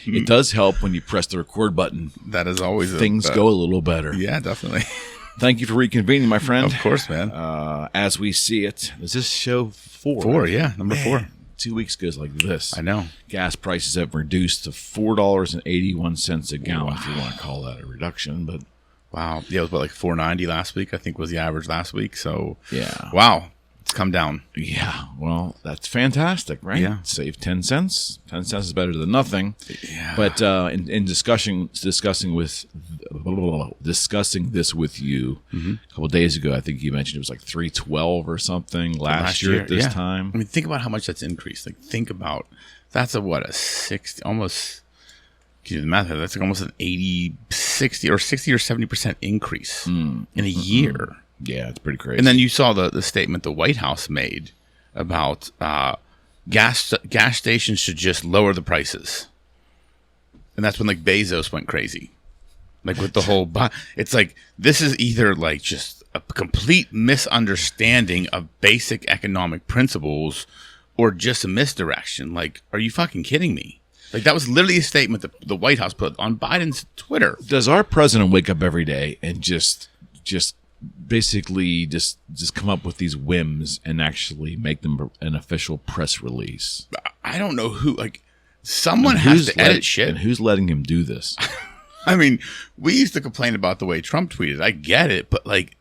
it does help when you press the record button. That is always things go a little better. Yeah, definitely. Thank you for reconvening, my friend. Of course, man. As we see it, is this show 4? 4, yeah, number 4. 2 weeks goes like this. I know. Gas prices have reduced to $4.81 a gallon, if you want to call that a reduction. But wow, yeah, it was about like $4.90 last week. I think was the average last week. So yeah, wow, it's come down. Yeah, well, that's fantastic, right? Yeah, save 10 cents. 10 cents is better than nothing. Yeah. But in discussing this with you a couple of days ago, I think you mentioned it was like $3.12 or something last year at this time. I mean, think about how much that's increased. Like, think about that's a 60 almost. Can you do the math? That's like almost an 60 or 70% increase in a year. Yeah, it's pretty crazy. And then you saw the statement the White House made about gas stations should just lower the prices. And that's when like Bezos went crazy. Like with the whole it's like this is either like just a complete misunderstanding of basic economic principles or just a misdirection. Like, are you fucking kidding me? Like, that was literally a statement that the White House put on Biden's Twitter. Does our president wake up every day and just basically just come up with these whims and actually make them an official press release? I don't know who, like, someone has to edit shit. And who's letting him do this? I mean, we used to complain about the way Trump tweeted. I get it, but like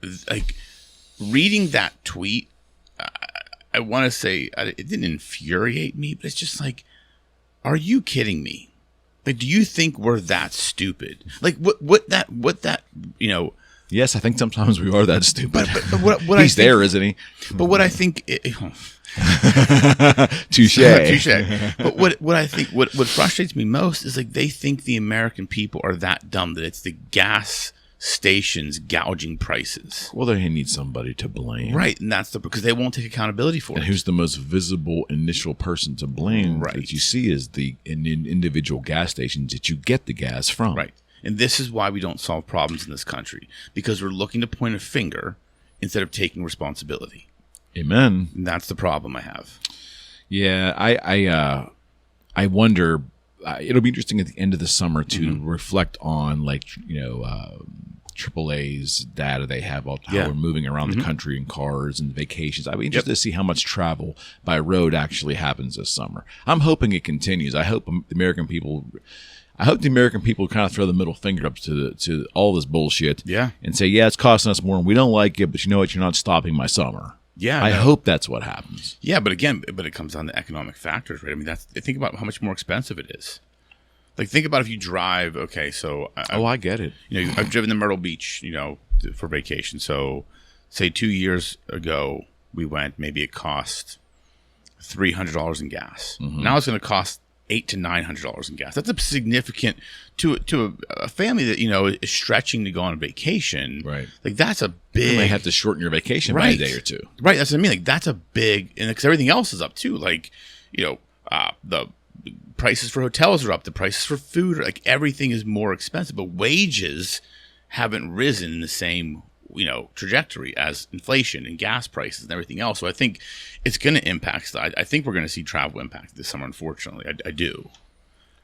reading that tweet, I want to say it didn't infuriate me, but it's just like, are you kidding me? Like, do you think we're that stupid? Like, what that, you know? Yes, I think sometimes we are that stupid. But what he's there, isn't he? But what I think, touche. But what I think, what frustrates me most is like they think the American people are that dumb that it's the gas stations gouging prices. Well, they need somebody to blame, right? And that's because they won't take accountability for it. And who's the most visible initial person to blame? Right. That you see is the individual gas stations that you get the gas from. Right. And this is why we don't solve problems in this country, because we're looking to point a finger instead of taking responsibility. Amen. And that's the problem I have. Yeah, I wonder. It'll be interesting at the end of the summer to reflect on, like, you know, AAA's data they have about how we're moving around the country in cars and vacations. I'd be interested to see how much travel by road actually happens this summer. I'm hoping it continues. I hope the American people kind of throw the middle finger up to all this bullshit. Yeah. And say, yeah, it's costing us more and we don't like it, but you know what? You're not stopping my summer. Yeah. I hope that's what happens. Yeah, but again, it comes down to economic factors, right? I mean, think about how much more expensive it is. Like, think about if you drive. Okay, so I get it. You know, I've driven to Myrtle Beach, you know, for vacation. So, say 2 years ago we went. Maybe it cost $300 in gas. Now it's going to cost $800 to $900 in gas. That's a significant to a family that, you know, is stretching to go on a vacation. Right. Like, that's a big. You may have to shorten your vacation by a day or two. Right. That's what I mean. Like, that's a big, and because everything else is up too. Like, you know, the prices for hotels are up. The prices for food are, like, everything is more expensive. But wages haven't risen in the same, you know, trajectory as inflation and gas prices and everything else. So I think it's going to impact. I think we're going to see travel impact this summer. Unfortunately, I do.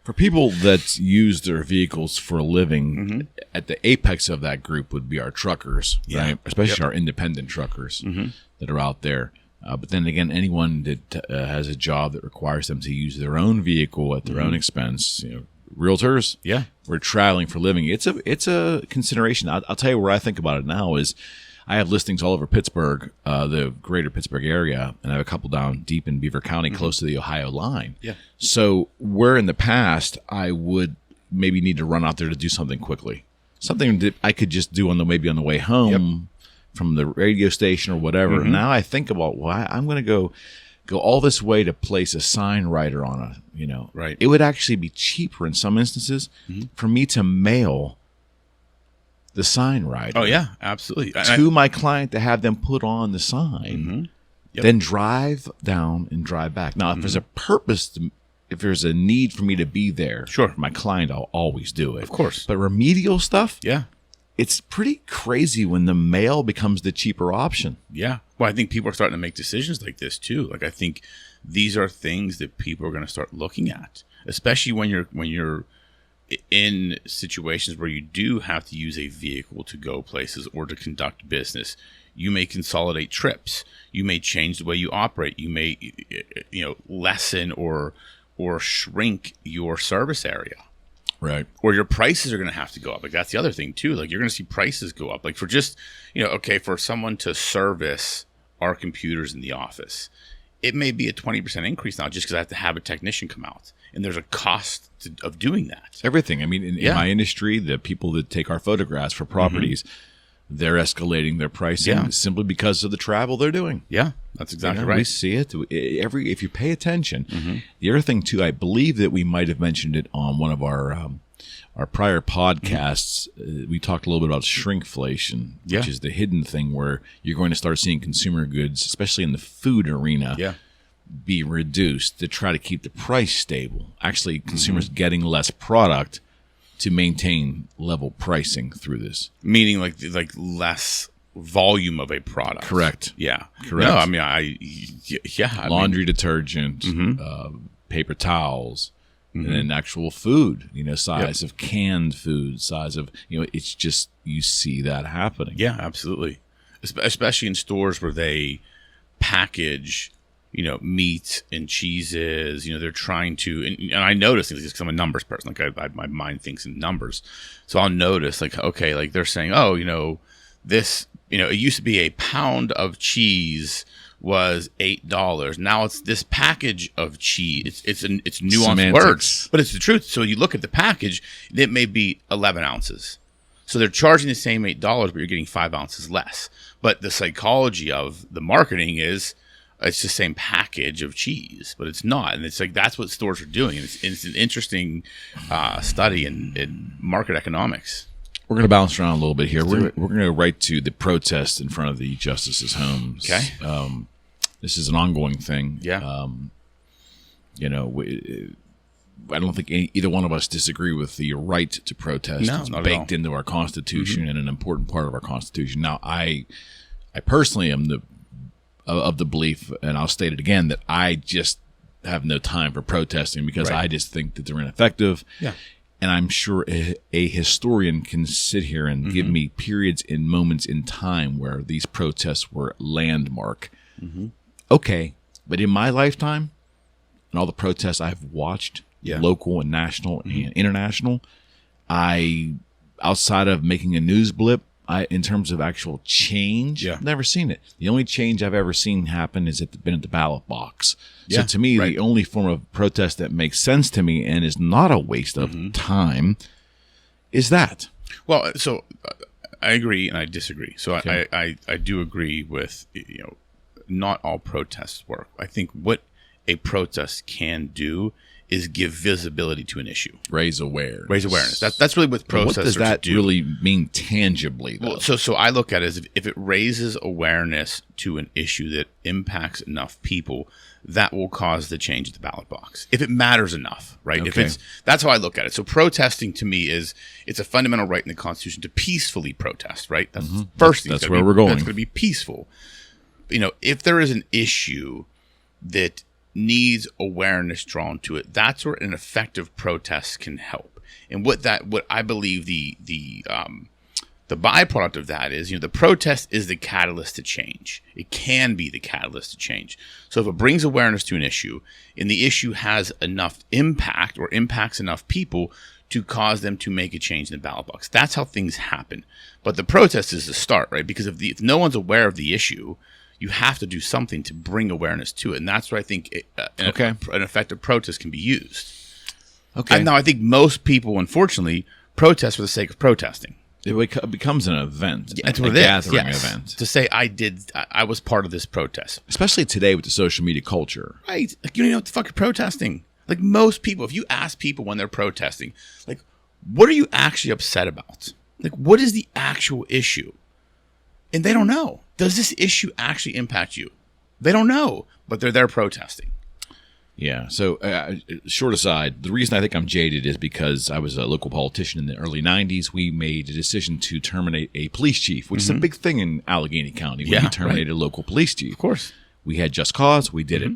For people that use their vehicles for a living, at the apex of that group would be our truckers, right? Especially our independent truckers that are out there. But then again, anyone that has a job that requires them to use their own vehicle at their own expense, you know, realtors, we're traveling for a living. It's a consideration. I'll tell you where I think about it now is I have listings all over Pittsburgh, the greater Pittsburgh area, and I have a couple down deep in Beaver County, close to the Ohio line. Yeah. So where in the past I would maybe need to run out there to do something quickly, something that I could just do on the way home from the radio station or whatever. Now I think about, well, I'm going to go all this way to place a sign writer on a, you know, right. It would actually be cheaper in some instances for me to mail the sign writer. Oh yeah, absolutely. To my client to have them put on the sign, then drive down and drive back. Now, if there's a purpose, if there's a need for me to be there, sure, for my client, I'll always do it. Of course. But remedial stuff, yeah. It's pretty crazy when the mail becomes the cheaper option. Yeah. Well, I think people are starting to make decisions like this too. Like, I think these are things that people are going to start looking at. especially when you're in situations where you do have to use a vehicle to go places or to conduct business. You may consolidate trips. You may change the way you operate. You may, lessen or shrink your service area. Right. Or your prices are going to have to go up. Like, that's the other thing too. Like, you're going to see prices go up. Like, for just, for someone to service our computers in the office, it may be a 20% increase now just because I have to have a technician come out. And there's a cost of doing that. Everything. I mean, in my industry, the people that take our photographs for properties, they're escalating their pricing simply because of the travel they're doing. Yeah, that's exactly right. We see it if you pay attention. The other thing too, I believe that we might have mentioned it on one of our prior podcasts. We talked a little bit about shrinkflation, which is the hidden thing where you're going to start seeing consumer goods, especially in the food arena, be reduced to try to keep the price stable. Actually, consumers getting less product to maintain level pricing through this. Meaning like less volume of a product. Correct. Yeah. Correct. No, I mean, laundry detergent, paper towels, and then actual food, size of canned food, size of, it's just, you see that happening. Yeah, absolutely. Especially in stores where they package meat and cheeses, they're trying to, and I notice things because I'm a numbers person. Like, my mind thinks in numbers. So I'll notice, like, okay, like they're saying, oh, this, it used to be a pound of cheese was $8. Now it's this package of cheese. It's nuanced Semantics. words, but it's the truth. So you look at the package, it may be 11 ounces. So they're charging the same $8, but you're getting 5 ounces less. But the psychology of the marketing is, it's the same package of cheese, but it's not. And it's like, that's what stores are doing. And it's an interesting study in market economics. We're going to bounce around a little bit here. We're going to go right to the protest in front of the justices' homes. Okay. This is an ongoing thing. Yeah. I don't think either one of us disagree with the right to protest. No, it's not baked into our Constitution and an important part of our Constitution. Now, I personally am of the belief, and I'll state it again, that I just have no time for protesting because I just think that they're ineffective. Yeah. And I'm sure a historian can sit here and give me periods and moments in time where these protests were landmark. Okay. But in my lifetime and all the protests I've watched, local and national and international, outside of making a news blip, in terms of actual change, I've never seen it. The only change I've ever seen happen is been at the ballot box. So to me, the only form of protest that makes sense to me and is not a waste of time is that. Well, so I agree and I disagree. So I do agree with, not all protests work. I think what a protest can do is give visibility to an issue. Raise awareness. That's really what protesters do. What does that really mean tangibly, though? Well, so I look at it as if it raises awareness to an issue that impacts enough people, that will cause the change at the ballot box. If it matters enough, right? Okay. That's how I look at it. So protesting to me it's a fundamental right in the Constitution to peacefully protest, right? That's the first thing. That's where we're going. It's going to be peaceful. If there is an issue that needs awareness drawn to it, that's where an effective protest can help. And what I believe the byproduct of that is, the protest is the catalyst to change. It can be the catalyst to change. So if it brings awareness to an issue and the issue has enough impact or impacts enough people to cause them to make a change in the ballot box, that's how things happen. But the protest is the start, right? Because if no one's aware of the issue, you have to do something to bring awareness to it. And that's where I think an effective protest can be used. Okay. And now I think most people, unfortunately, protest for the sake of protesting. It becomes an event, That's a what it is. gathering Yes. event. To say I was part of this protest. Especially today with the social media culture. Right. Like, you don't know what the fuck you're protesting. Like, most people, if you ask people when they're protesting, like, what are you actually upset about? Like, what is the actual issue? And they don't know. Does this issue actually impact you? They don't know, but they're there protesting. Yeah. So, short aside, the reason I think I'm jaded is because I was a local politician in the early 90s. We made a decision to terminate a police chief, which is a big thing in Allegheny County. We terminated a local police chief. Of course. We had just cause. We did it.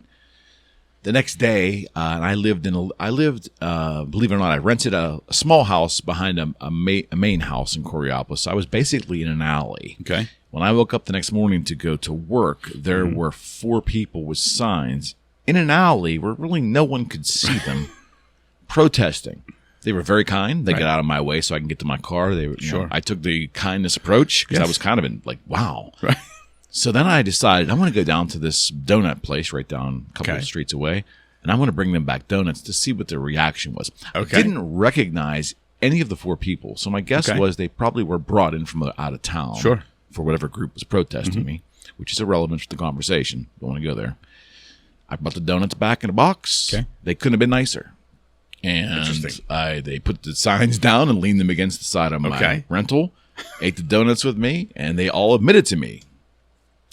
the next day, and I lived, believe it or not, I rented a small house behind a main house in Coriopolis. I was basically in an alley. Okay. When I woke up the next morning to go to work, there were 4 people with signs in an alley where really no one could see them protesting. They were very kind. They got out of my way so I can get to my car. They were, I took the kindness approach because I was kind of in like, wow. Right. So then I decided I want to go down to this donut place right down a couple of streets away, and I want to bring them back donuts to see what their reaction was. Okay. I didn't recognize any of the 4 people, so my guess was they probably were brought in from out of town for whatever group was protesting me, which is irrelevant to the conversation. Don't want to go there. I brought the donuts back in a box. Okay. They couldn't have been nicer. And they put the signs down and leaned them against the side of my rental, ate the donuts with me, and they all admitted to me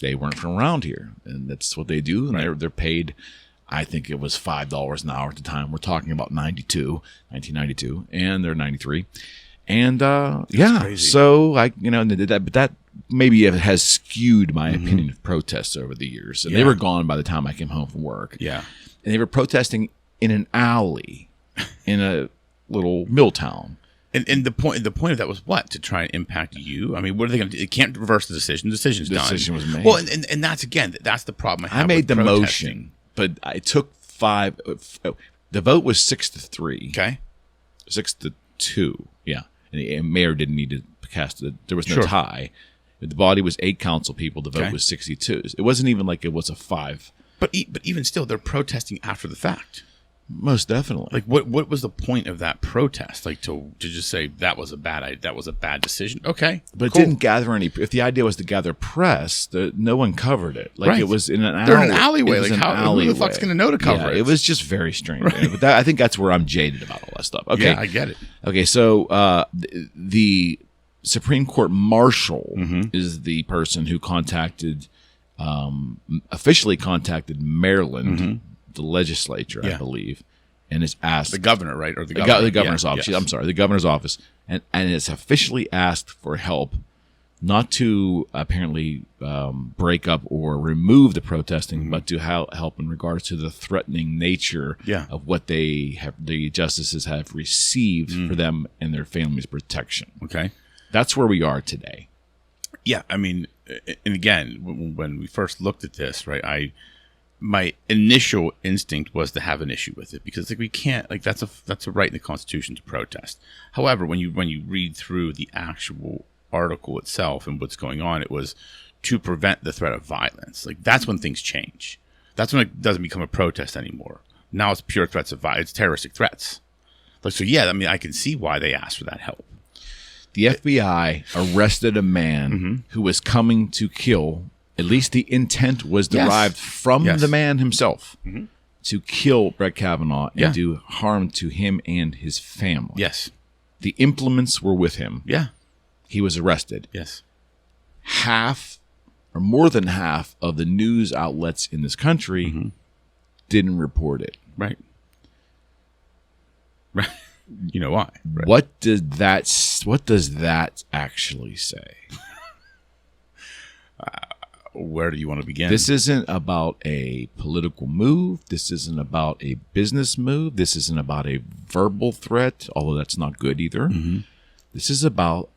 they weren't from around here. And that's what they do. And they're paid, I think it was $5 an hour at the time. We're talking about 1992, and they're 93. And crazy. So that maybe it has skewed my opinion of protests over the years. And they were gone by the time I came home from work. Yeah. And they were protesting in an alley in a little mill town. And the point of that was what? To try and impact you? I mean, what are they going to do? It can't reverse the decision. The decision's done. The decision was made. Well, and that's the problem I have. I made the motion, but I took 5. The vote was 6-3. Okay. 6-2. Yeah. And the mayor didn't need to cast it. There was no tie. The body was 8 council people. The vote was 62. It wasn't even like it was a 5. But even still, they're protesting after the fact. Most definitely. Like, what was the point of that protest? Like, to just say that was a bad decision. Okay, but it didn't gather any. If the idea was to gather press, no one covered it. Like it was in an alley. They're in an alleyway. Like who the fuck's going to know to cover it? It was just very strange. But I think that's where I'm jaded about all that stuff. Okay, yeah, I get it. Okay, so the Supreme Court Marshal is the person who officially contacted Maryland. The legislature, I believe, and is asked the governor, right, or the governor's office. Yes. I'm sorry, the governor's office, and it's officially asked for help, not to apparently break up or remove the protesting, but to help in regards to the threatening nature of what the justices have received for them and their families' protection. Okay, that's where we are today. Yeah, I mean, and again, when we first looked at this, right, my initial instinct was to have an issue with it because we can't, that's a right in the Constitution to protest. However, when you read through the actual article itself and what's going on, it was to prevent the threat of violence. That's when things change. That's when it doesn't become a protest anymore. Now it's pure threats of violence, it's terroristic threats. I can see why they asked for that help. The FBI arrested a man who was coming to kill. At least the intent was derived from the man himself to kill Brett Kavanaugh and do harm to him and his family. Yes. The implements were with him. Yeah. He was arrested. Yes. Half or more than half of the news outlets in this country didn't report it. Right. Right. You know why? Right. What does that actually say? Where do you want to begin? This isn't about a political move. This isn't about a business move. This isn't about a verbal threat, although that's not good either. This is about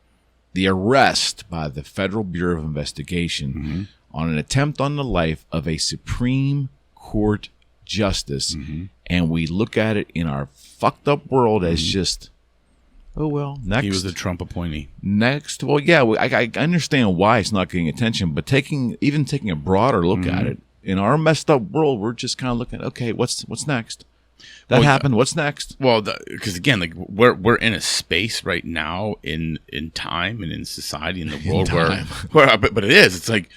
the arrest by the Federal Bureau of Investigation on an attempt on the life of a Supreme Court justice. And we look at it in our fucked up world as just, oh, well, next. He was the Trump appointee. Next. Well, yeah, I understand why it's not getting attention, but taking a broader look at it, in our messed up world, we're just kind of looking, okay, what's next? That happened. What's next? Well, because again, we're in a space right now in time and in society in the world where but it is. It's like,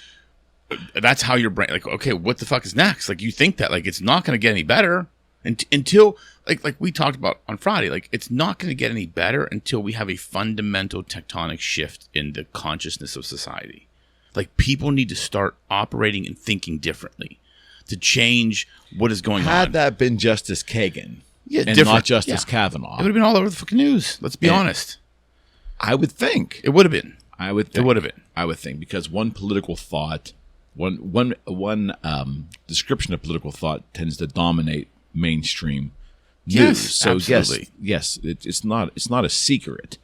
that's how your brain, okay, what the fuck is next? You think that, it's not going to get any better until, like we talked about on Friday, it's not going to get any better until we have a fundamental tectonic shift in the consciousness of society. People need to start operating and thinking differently to change what is going on. Had that been Justice Kagan and not Justice Kavanaugh, it would have been all over the fucking news. Let's be honest. I would think. It would have been. I would think. It would have been. I would think, because one political thought One description of political thought tends to dominate mainstream news. Yes, So absolutely. yes, it's not a secret.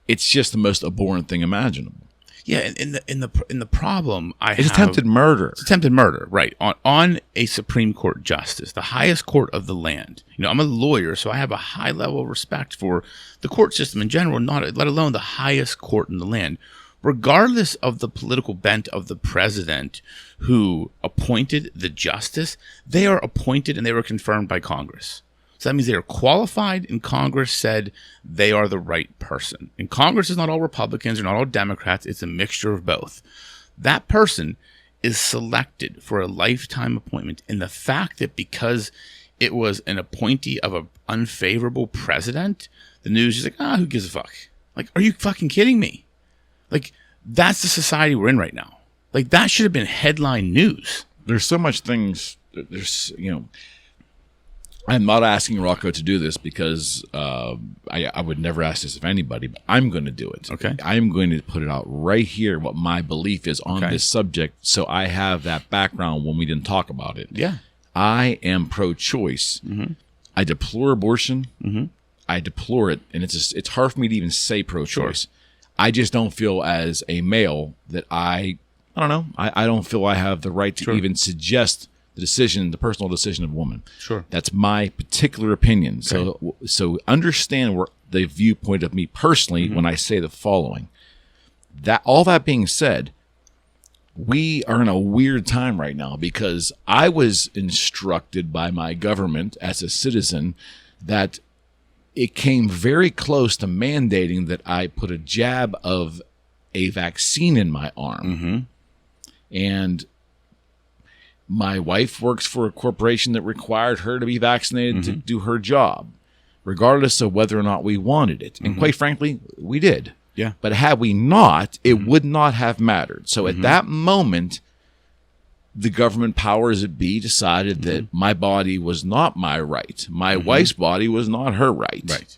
It's just the most abhorrent thing imaginable. Yeah, and the problem It's attempted murder. It's attempted murder, right? On a Supreme Court justice, the highest court of the land. I'm a lawyer, so I have a high level of respect for the court system in general, let alone the highest court in the land. Regardless of the political bent of the president who appointed the justice, they are appointed and they were confirmed by Congress. So that means they are qualified, and Congress said they are the right person. And Congress is not all Republicans or not all Democrats. It's a mixture of both. That person is selected for a lifetime appointment. And the fact that because it was an appointee of an unfavorable president, the news is like, who gives a fuck? Like, are you fucking kidding me? Like, that's the society we're in right now. Like, that should have been headline news. There's so much things. I'm not asking Rocco to do this because I would never ask this of anybody, but I'm going to do it. Okay. I'm going to put it out right here what my belief is on this subject, so I have that background when we didn't talk about it. Yeah. I am pro-choice. Mm-hmm. I deplore abortion. Mm-hmm. I deplore it, and it's hard for me to even say pro-choice. Sure. I just don't feel as a male that I don't know. I don't feel I have the right to even suggest the personal decision of a woman. Sure. That's my particular opinion. Okay. So understand where the viewpoint of me personally when I say the following. That all that being said, we are in a weird time right now because I was instructed by my government as a citizen that it came very close to mandating that I put a jab of a vaccine in my arm. Mm-hmm. And my wife works for a corporation that required her to be vaccinated to do her job, regardless of whether or not we wanted it. And quite frankly, we did. Yeah. But had we not, it would not have mattered. So at that moment, the government powers that be decided that my body was not my right. My wife's body was not her right. Right.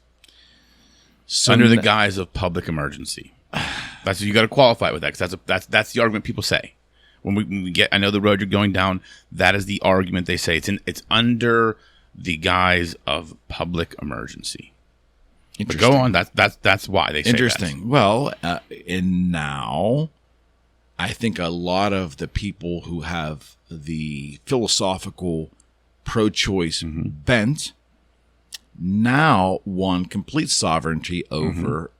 So under the guise of public emergency. That's you got to qualify with that, because that's the argument people say. When we get, I know the road you're going down. That is the argument they say. It's under the guise of public emergency. But go on. That's why they say interesting. That. Well, and now I think a lot of the people who have the philosophical pro-choice bent now want complete sovereignty over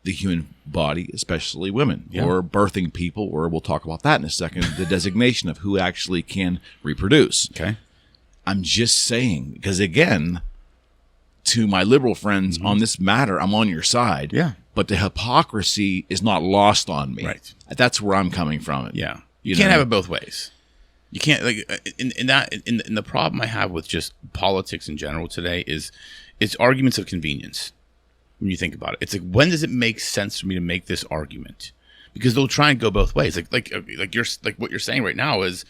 the human body, especially women, or birthing people, or we'll talk about that in a second, the designation of who actually can reproduce. Okay. I'm just saying, because again, to my liberal friends on this matter, I'm on your side. Yeah. But the hypocrisy is not lost on me. Right. That's where I'm coming from. Yeah. You can't have it both ways. You can't, like, in the problem I have with just politics in general today is it's arguments of convenience. When you think about it, it's like, when does it make sense for me to make this argument? Because they'll try and go both ways. Like you're like what you're saying right now is,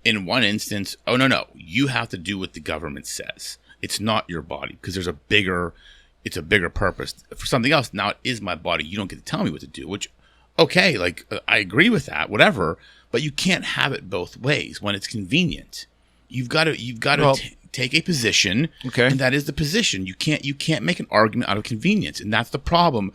in one instance, oh no, you have to do what the government says. It's not your body because it's a bigger purpose for something else. Now it is my body. You don't get to tell me what to do. Which, okay, like I agree with that, whatever. But you can't have it both ways when it's convenient. You've got to take a position, and that is the position. You can't make an argument out of convenience, and that's the problem.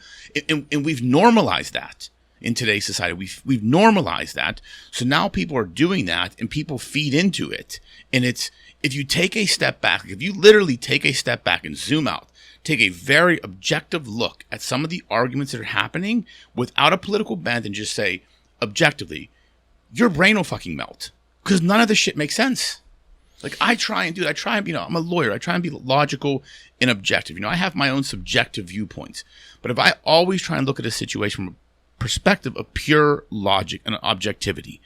And we've normalized that in today's society. We've normalized that, so now people are doing that, and people feed into it. And it's, if you take a step back, if you literally take a step back and zoom out, take a very objective look at some of the arguments that are happening without a political bent, and just say objectively, your brain will fucking melt because none of this shit makes sense. Like I try and, I'm a lawyer. I try and be logical and objective. I have my own subjective viewpoints. But if I always try and look at a situation from a perspective of pure logic and objectivity,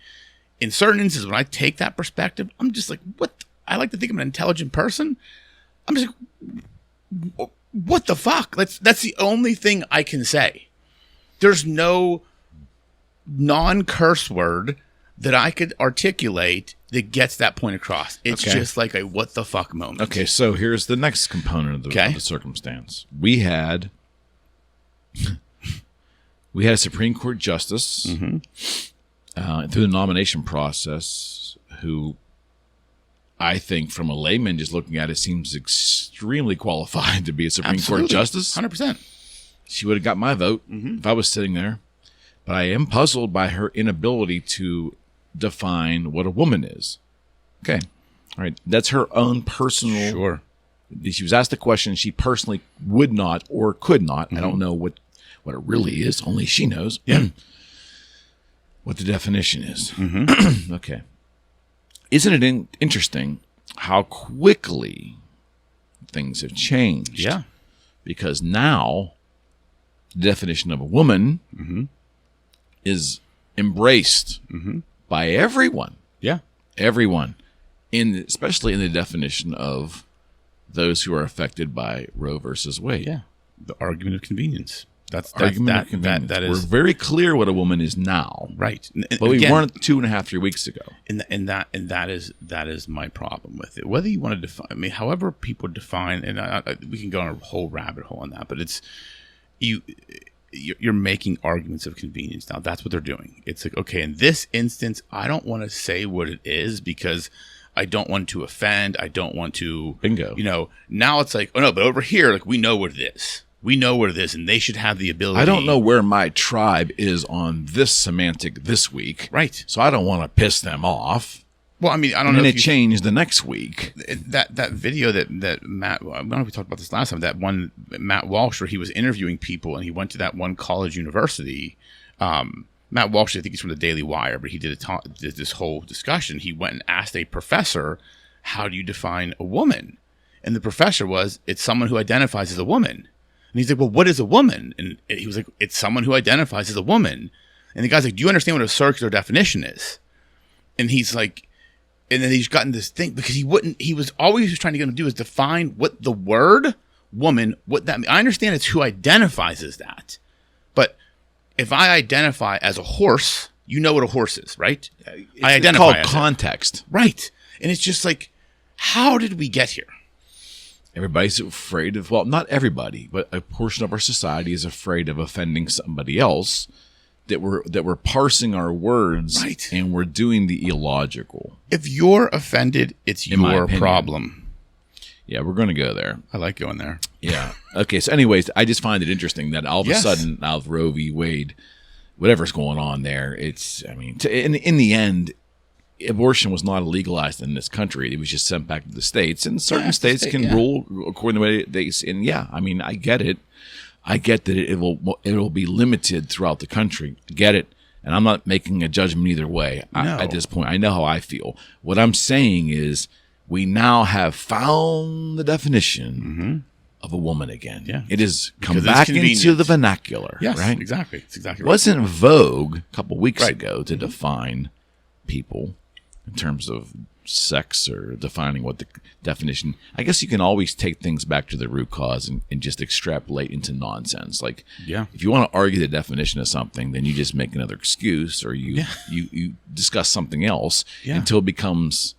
in certain instances, when I take that perspective, I'm just like, what? I like to think I'm an intelligent person. I'm just like, what the fuck? That's the only thing I can say. There's no non-curse word that I could articulate that gets that point across. It's just like a what the fuck moment. Okay, so here's the next component of the circumstance. We had a Supreme Court justice through the nomination process, who I think from a layman just looking at it seems extremely qualified to be a Supreme Court justice. 100%. She would have got my vote if I was sitting there. But I am puzzled by her inability to define what a woman is. Okay. All right. That's her own personal. Sure. She was asked a question she personally would not or could not. I don't know what it really is. Only she knows. Yeah. What the definition is. Okay. Isn't it interesting how quickly things have changed? Yeah. Because now the definition of a woman is embraced by everyone. Yeah. Everyone. Especially in the definition of those who are affected by Roe versus Wade. Yeah. The argument of convenience. That's argument of convenience. That is, we're very clear what a woman is now. Right. But we weren't 2.5, 3 weeks ago. And that is my problem with it. Whether you want to define, I mean, however people define, and we can go on a whole rabbit hole on that, but it's you're making arguments of convenience now. That's what they're doing. It's like, okay, in this instance, I don't want to say what it is because I don't want to offend. I don't want to. Bingo. Now it's like, oh no, but over here, like, we know what it is. We know what it is, and they should have the ability. I don't know where my tribe is on this semantic this week. Right. So I don't want to piss them off. Well, I mean, I don't know. And it changed the next week. That video that Matt, I don't know if we talked about this last time, that one Matt Walsh, where he was interviewing people, and he went to that one college university. Matt Walsh, I think he's from the Daily Wire, but he did this whole discussion. He went and asked a professor, how do you define a woman? And the professor it's someone who identifies as a woman. And he's like, well, what is a woman? And he was like, it's someone who identifies as a woman. And the guy's like, do you understand what a circular definition is? And he's like, and then he's gotten this thing because he was always trying to get him to do is define what the word woman, what that means. I understand it's who identifies as that. But if I identify as a horse, you know what a horse is, right? I identify it's called as context. Right. And it's just like, how did we get here? Everybody's afraid of, well, not everybody, but a portion of our society is afraid of offending somebody else, that we're parsing our words, right, and we're doing the illogical. If you're offended, it's your problem. Yeah, we're going to go there. I like going there. Yeah. Okay. So anyways, I just find it interesting that all of a sudden, now with Roe v. Wade, whatever's going on there, it's, I mean, in the end, abortion was not legalized in this country. It was just sent back to the states, and certain states can rule according to the way they. And I mean, I get it. I get that it will be limited throughout the country. I get it, and I'm not making a judgment either way. At this point. I know how I feel. What I'm saying is, we now have found the definition of a woman again. Yeah, it has come back into the vernacular. Yes, right? Exactly. It's exactly right. Wasn't vogue a couple weeks ago to define people in terms of sex or defining what the definition. I guess you can always take things back to the root cause and just extrapolate into nonsense. Like, if you want to argue the definition of something, then you just make another excuse, or you discuss something else until it becomes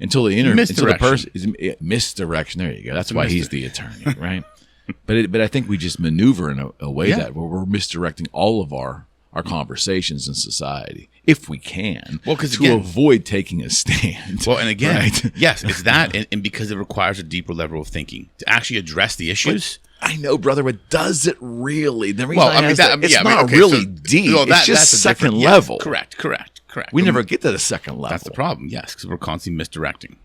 until the person is misdirection. There you go. That's why he's the attorney, right? But I think we just maneuver in a way that we're misdirecting all of our conversations in society, if we can, to avoid taking a stand. Well, and again, yes, it's that, and because it requires a deeper level of thinking to actually address the issues. But I know, brother, but does it really? The reason it's not really deep. It's just second level. Correct. We never get to the second level. That's the problem, yes, because we're constantly misdirecting.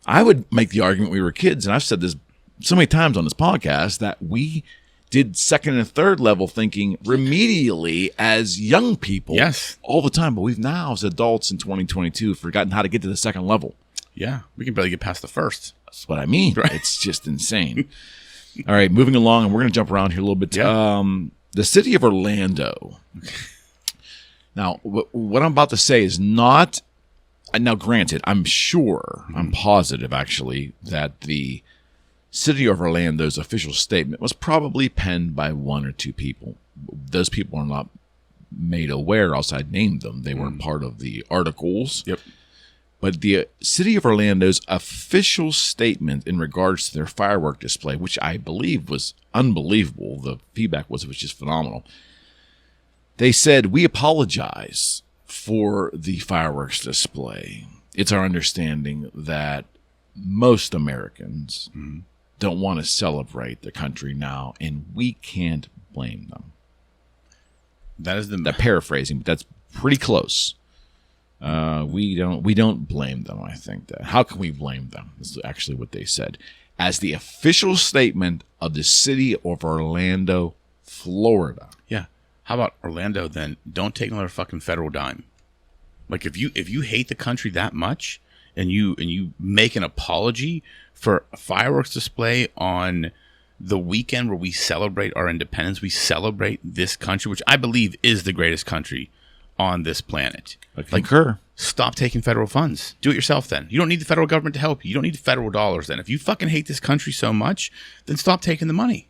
I would make the argument we were kids, and I've said this so many times on this podcast, that we did second and third level thinking remedially as young people all the time. But we've now, as adults in 2022, forgotten how to get to the second level. Yeah, we can barely get past the first. That's what I mean. Right. It's just insane. All right, moving along, and we're going to jump around here a little bit. Yeah. The city of Orlando. Now, what I'm about to say is not... Now, granted, I'm sure, I'm positive, actually, that the City of Orlando's official statement was probably penned by one or two people. Those people are not made aware, else I'd named them. They weren't part of the articles. Yep. But the City of Orlando's official statement in regards to their firework display, which I believe was unbelievable, the feedback was just phenomenal. They said, "We apologize for the fireworks display. It's our understanding that most Americans don't want to celebrate the country now, and we can't blame them. That is the paraphrasing, but that's pretty close. We don't blame them. I think that. How can we blame them? That's actually what they said. As the official statement of the city of Orlando, Florida. Yeah. How about Orlando then? Don't take another fucking federal dime. Like if you hate the country that much and you make an apology for a fireworks display on the weekend where we celebrate our independence, we celebrate this country, which I believe is the greatest country on this planet. I concur. Stop taking federal funds. Do it yourself then. You don't need the federal government to help you. You don't need federal dollars then. If you fucking hate this country so much, then stop taking the money.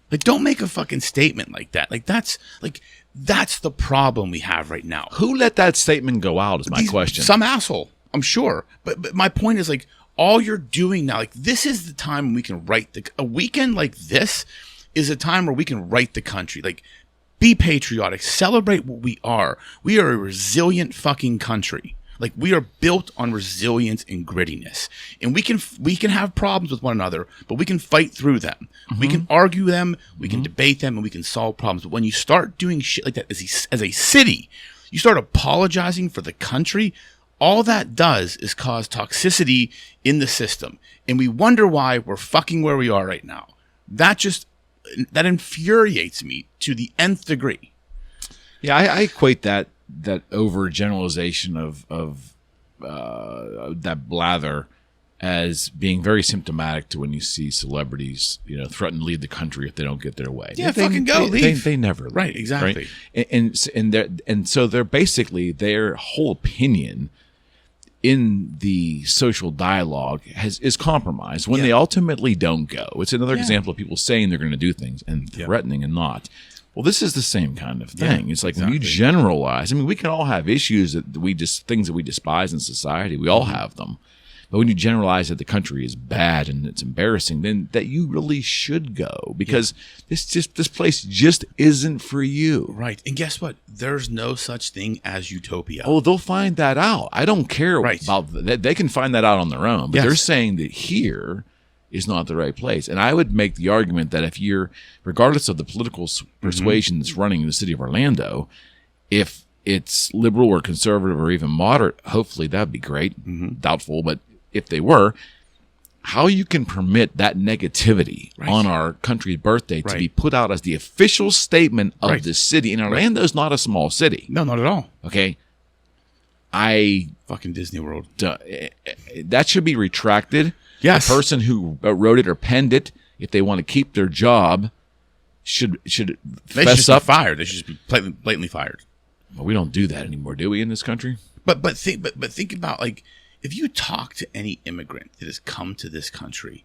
Like, don't make a fucking statement like that. That's the problem we have right now. Who let that statement go out is my question. Some asshole, I'm sure. But my point is, like, all you're doing now, like, this is the time when we can a weekend like this is a time where we can right the country. Like, be patriotic. Celebrate what we are. We are a resilient fucking country. Like, we are built on resilience and grittiness. And we can have problems with one another, but we can fight through them. We can argue them, we can debate them, and we can solve problems. But when you start doing shit like that as a city, you start apologizing for the country, all that does is cause toxicity in the system. And we wonder why we're fucking where we are right now. That infuriates me to the nth degree. Yeah, I equate that overgeneralization of that blather as being very symptomatic to when you see celebrities, threaten to leave the country if they don't get their way. Yeah, fucking go, leave. They never leave. Right, exactly. Right? And so they're basically, their whole opinion in the social dialogue is compromised when they ultimately don't go. It's another example of people saying they're going to do things and threatening and not. Well, this is the same kind of thing. It's like when you generalize, we can all have issues things that we despise in society. We all have them. But when you generalize that the country is bad and it's embarrassing, then that you really should go because this place just isn't for you. Right. And guess what? There's no such thing as utopia. Oh, they'll find that out. I don't care about that. They can find that out on their own. But they're saying that here is not the right place. And I would make the argument that if you're, regardless of the political persuasion that's running the city of Orlando, if it's liberal or conservative or even moderate, hopefully that'd be great. Doubtful, but if they were, how you can permit that negativity on our country's birthday to be put out as the official statement of the city. And Orlando's not a small city. No, not at all. Okay. Fucking Disney World. That should be retracted. Yes. The person who wrote it or penned it, if they want to keep their job, should fess up. Fired. They should just be blatantly fired. Well, we don't do that anymore, do we, in this country? But think about, like, if you talk to any immigrant that has come to this country,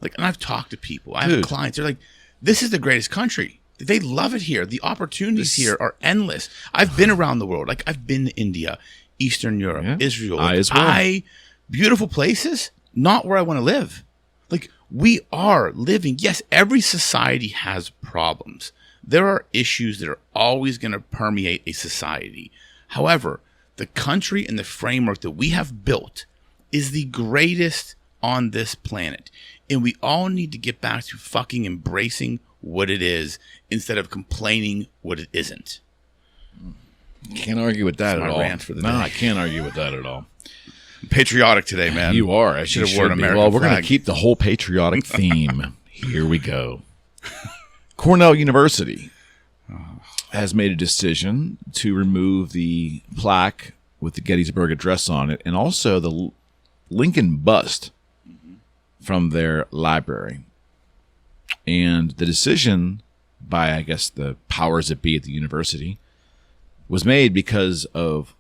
like, and I've talked to people, I have clients, they're like, this is the greatest country. They love it here. The opportunities here are endless. I've been around the world. Like, I've been to India, Eastern Europe, Israel. Like, I as well. Beautiful places, not where I want to live. Like, we are living. Yes, every society has problems. There are issues that are always going to permeate a society. However, the country and the framework that we have built is the greatest on this planet. And we all need to get back to fucking embracing what it is instead of complaining what it isn't. Can't argue with that at all. Rant for the day. I can't argue with that at all. Patriotic today, man. You are. I should have worn an American flag. We're going to flag. keep the whole patriotic theme. Here we go. Cornell University has made a decision to remove the plaque with the Gettysburg Address on it and also the Lincoln bust from their library. And the decision by, I guess, the powers that be at the university was made because of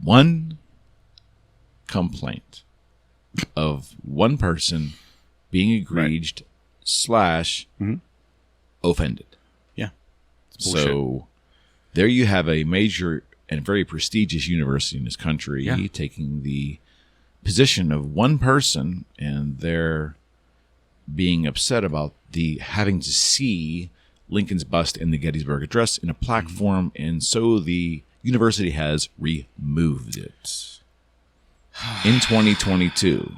one complaint of one person being aggrieved / offended. Yeah. So there you have a major and very prestigious university in this country taking the position of one person, and they're being upset about the having to see Lincoln's bust in the Gettysburg Address in a plaque form, and so the university has removed it in 2022.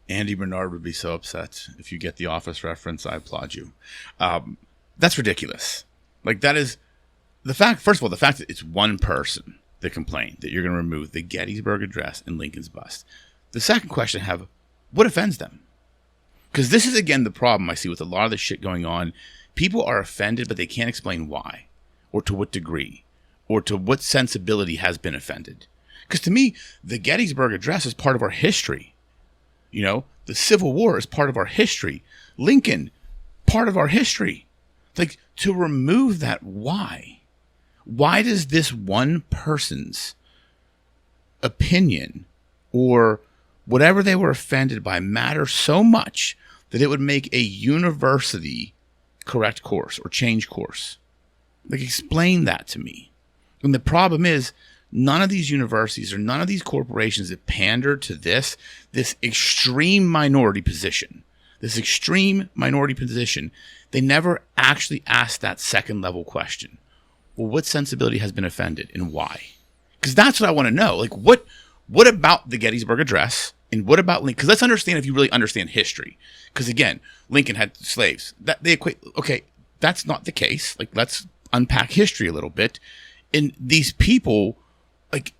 Andy Bernard would be so upset if you get the Office reference. I applaud you. That's ridiculous. Like, that is the fact. First of all, the fact that it's one person that complained that you're going to remove the Gettysburg Address and Lincoln's bust. The second question I have, what offends them? Because this is, again, the problem I see with a lot of this shit going on. People are offended, but they can't explain why, or to what degree, or to what sensibility has been offended. Because to me, the Gettysburg Address is part of our history. You know, the Civil War is part of our history. Lincoln, part of our history. Like, to remove that, why? Why does this one person's opinion or whatever they were offended by matter so much that it would make a university correct course or change course? Like, explain that to me. And the problem is, none of these universities or none of these corporations that pander to this extreme minority position, they never actually ask that second level question. Well, what sensibility has been offended and why? Because that's what I want to know. Like, what about the Gettysburg Address and what about Lincoln? Because let's understand, if you really understand history. Because again, Lincoln had slaves. That they equate. Okay, that's not the case. Like, let's unpack history a little bit. And these people, like,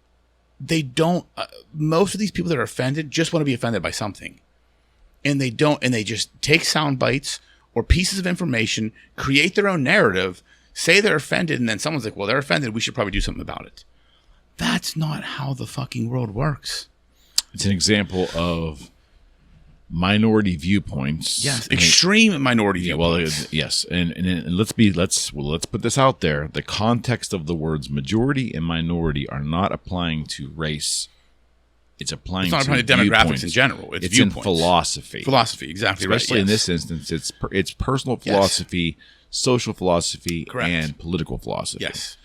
they don't. Most of these people that are offended just want to be offended by something, and they don't. And they just take sound bites or pieces of information, create their own narrative, say they're offended, and then someone's like, well, they're offended, we should probably do something about it. That's not how the fucking world works. It's an example of minority viewpoints. Yes, extreme minority viewpoints. Well, yes, and let's put this out there. The context of the words majority and minority are not applying to race. It's not applying to demographics in general. It's in philosophy. Philosophy, exactly right. Especially in this instance, it's personal philosophy, social philosophy, and political philosophy. Yes.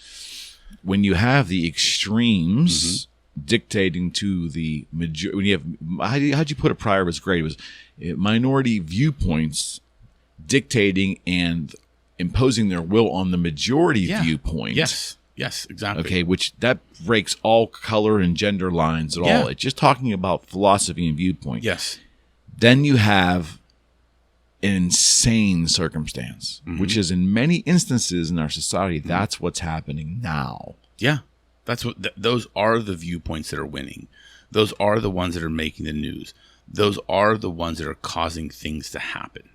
When you have the extremes dictating to the majority, when you have, how'd you put it prior was great. It was minority viewpoints dictating and imposing their will on the majority viewpoint. Yes, exactly. Okay, which that breaks all color and gender lines at all. It's just talking about philosophy and viewpoint. Yes. Then you have an insane circumstance, which is in many instances in our society, that's what's happening now. Yeah. That's what those are the viewpoints that are winning. Those are the ones that are making the news. Those are the ones that are causing things to happen.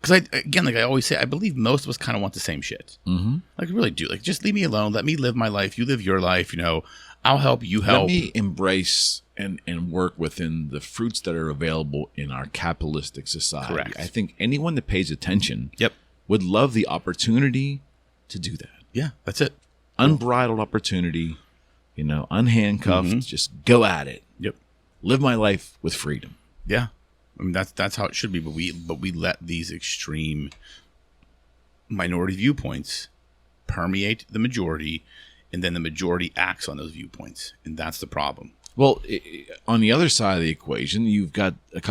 Because like I always say, I believe most of us kind of want the same shit. Mm-hmm. Like, I really do. Like, just leave me alone. Let me live my life. You live your life. You know, I'll help. You help. Let me embrace and work within the fruits that are available in our capitalistic society. Correct. I think anyone that pays attention would love the opportunity to do that. Yeah, that's it. Unbridled opportunity, unhandcuffed, just go at it. Yep. Live my life with freedom. Yeah. I mean, that's how it should be, but we let these extreme minority viewpoints permeate the majority, and then the majority acts on those viewpoints, and that's the problem. Well, on the other side of the equation, you've got you've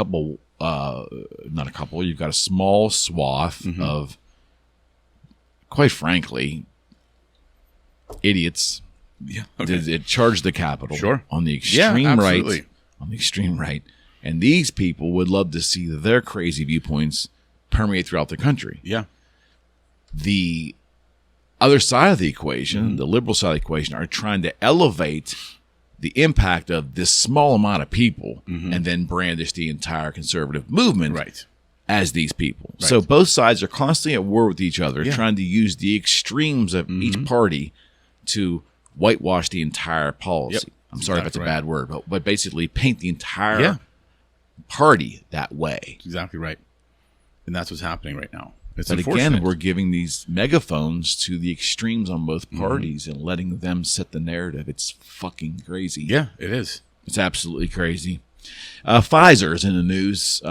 got a small swath of, quite frankly, idiots. Yeah, okay. That charge the Capitol on the extreme right. And these people would love to see their crazy viewpoints permeate throughout the country. Yeah. The other side of the equation, the liberal side of the equation, are trying to elevate the impact of this small amount of people and then brandish the entire conservative movement as these people. Right. So both sides are constantly at war with each other, trying to use the extremes of each party to whitewash the entire policy. Yep. I'm sorry if that's a bad word, but basically paint the entire party that way. That's exactly right. And that's what's happening right now. But again, we're giving these megaphones to the extremes on both parties and letting them set the narrative. It's fucking crazy. Yeah, it is. It's absolutely crazy. Pfizer's in the news.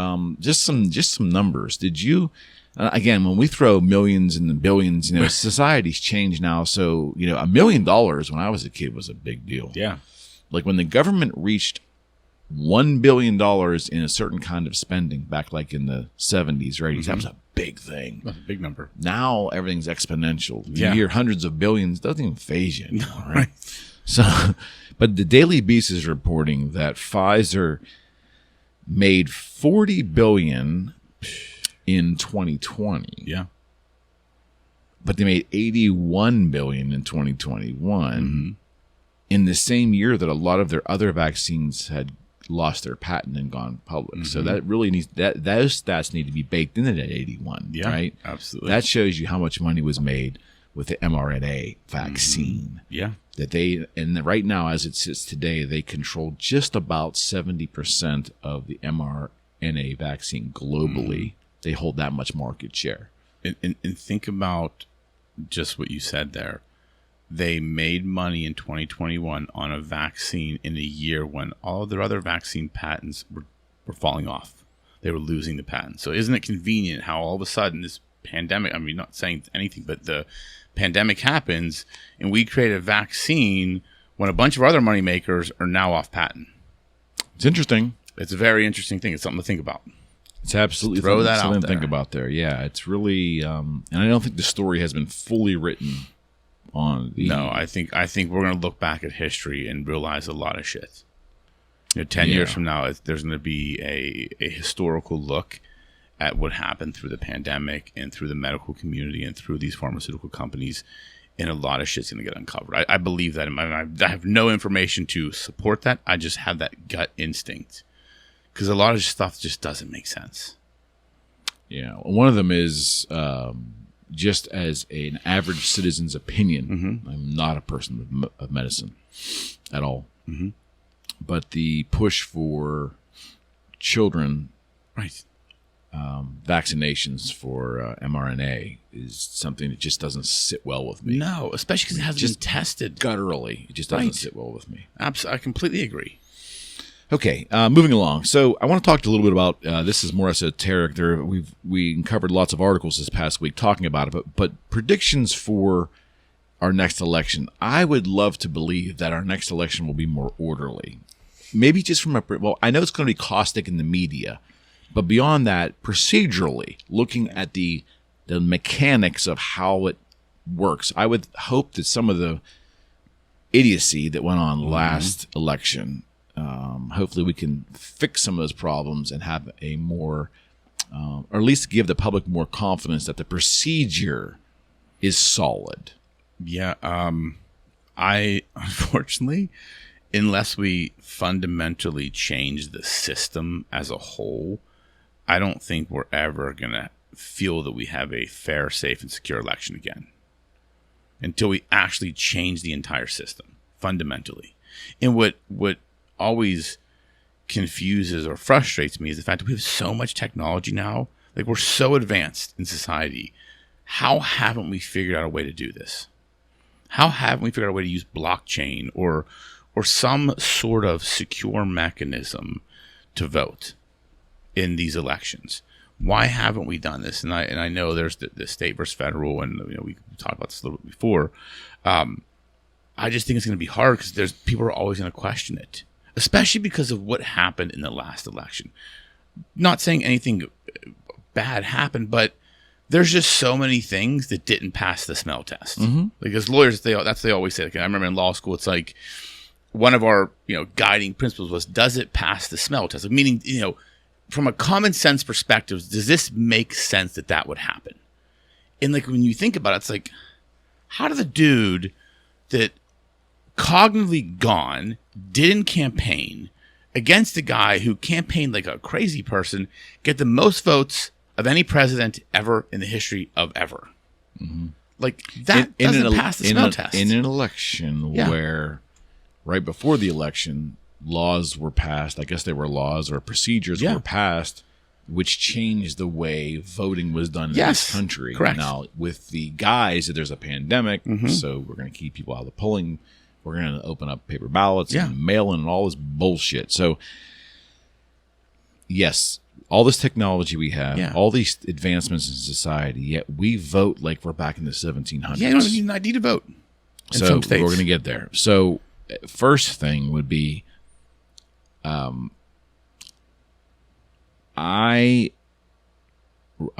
Just some numbers. Did you? Again, when we throw millions and billions, society's changed now. So $1 million when I was a kid was a big deal. Yeah. Like when the government reached $1 billion in a certain kind of spending back like in the 70s or 80s. That was a big thing. That's a big number. Now everything's exponential. Yeah. You hear hundreds of billions, doesn't even phase you anymore, right? So, but the Daily Beast is reporting that Pfizer made $40 billion in 2020. Yeah. But they made $81 billion in 2021 in the same year that a lot of their other vaccines had lost their patent and gone public. So that really needs those stats need to be baked into that 81, right? Absolutely. That shows you how much money was made with the mRNA vaccine. Yeah. And right now, as it sits today, they control just about 70% of the mRNA vaccine globally. They hold that much market share. And think about just what you said there. They made money in 2021 on a vaccine in a year when all of their other vaccine patents were falling off. They were losing the patent. So isn't it convenient how all of a sudden this pandemic, I mean, not saying anything, but the pandemic happens and we create a vaccine when a bunch of other money makers are now off patent. It's interesting. It's a very interesting thing. It's something to think about. It's absolutely something to think about there. Yeah, it's really, and I don't think the story has been fully written on the... No, I think we're going to look back at history and realize a lot of shit. 10 years from now, there's going to be a historical look at what happened through the pandemic and through the medical community and through these pharmaceutical companies, and a lot of shit's going to get uncovered. I believe that. I have no information to support that. I just have that gut instinct. Because a lot of stuff just doesn't make sense. Yeah. One of them is just as an average citizen's opinion. I'm not a person of medicine at all. But the push for children vaccinations for mRNA is something that just doesn't sit well with me. No, especially because it hasn't been tested. Gutturally. It just doesn't sit well with me. Absolutely. I completely agree. Okay, moving along. So I want to talk a little bit about this is more esoteric. We covered lots of articles this past week talking about it, but predictions for our next election. I would love to believe that our next election will be more orderly. Maybe just from I know it's going to be caustic in the media, but beyond that, procedurally, looking at the mechanics of how it works, I would hope that some of the idiocy that went on last election. Hopefully we can fix some of those problems and have a more, or at least give the public more confidence that the procedure is solid. Yeah. I, unfortunately, unless we fundamentally change the system as a whole, I don't think we're ever going to feel that we have a fair, safe, and secure election again until we actually change the entire system fundamentally. And what always confuses or frustrates me is the fact that we have so much technology now. Like, we're so advanced in society. How haven't we figured out a way to do this? How haven't we figured out a way to use blockchain or some sort of secure mechanism to vote in these elections? Why haven't we done this? And I know there's the state versus federal, and we talked about this a little bit before. I just think it's going to be hard because people are always going to question it, especially because of what happened in the last election. Not saying anything bad happened, but there's just so many things that didn't pass the smell test. Like, as lawyers, they always say. Like, I remember in law school, it's like one of our guiding principles was, does it pass the smell test? Like, meaning, from a common sense perspective, does this make sense that would happen? And like, when you think about it, it's like, how did the dude that cognitively gone, didn't campaign against a guy who campaigned like a crazy person, get the most votes of any president ever in the history of ever? Like, that doesn't pass the smell test. In an election where right before the election, laws were passed, I guess they were laws or procedures were passed, which changed the way voting was done in this country. Correct. Now, with the guise that there's a pandemic, so we're going to keep people out of the polling. We're going to open up paper ballots and mail-in and all this bullshit. So, yes, all this technology we have, all these advancements in society, yet we vote like we're back in the 1700s. Yeah, you don't even need an ID to vote in some states. We're going to get there. So, first thing would be I'm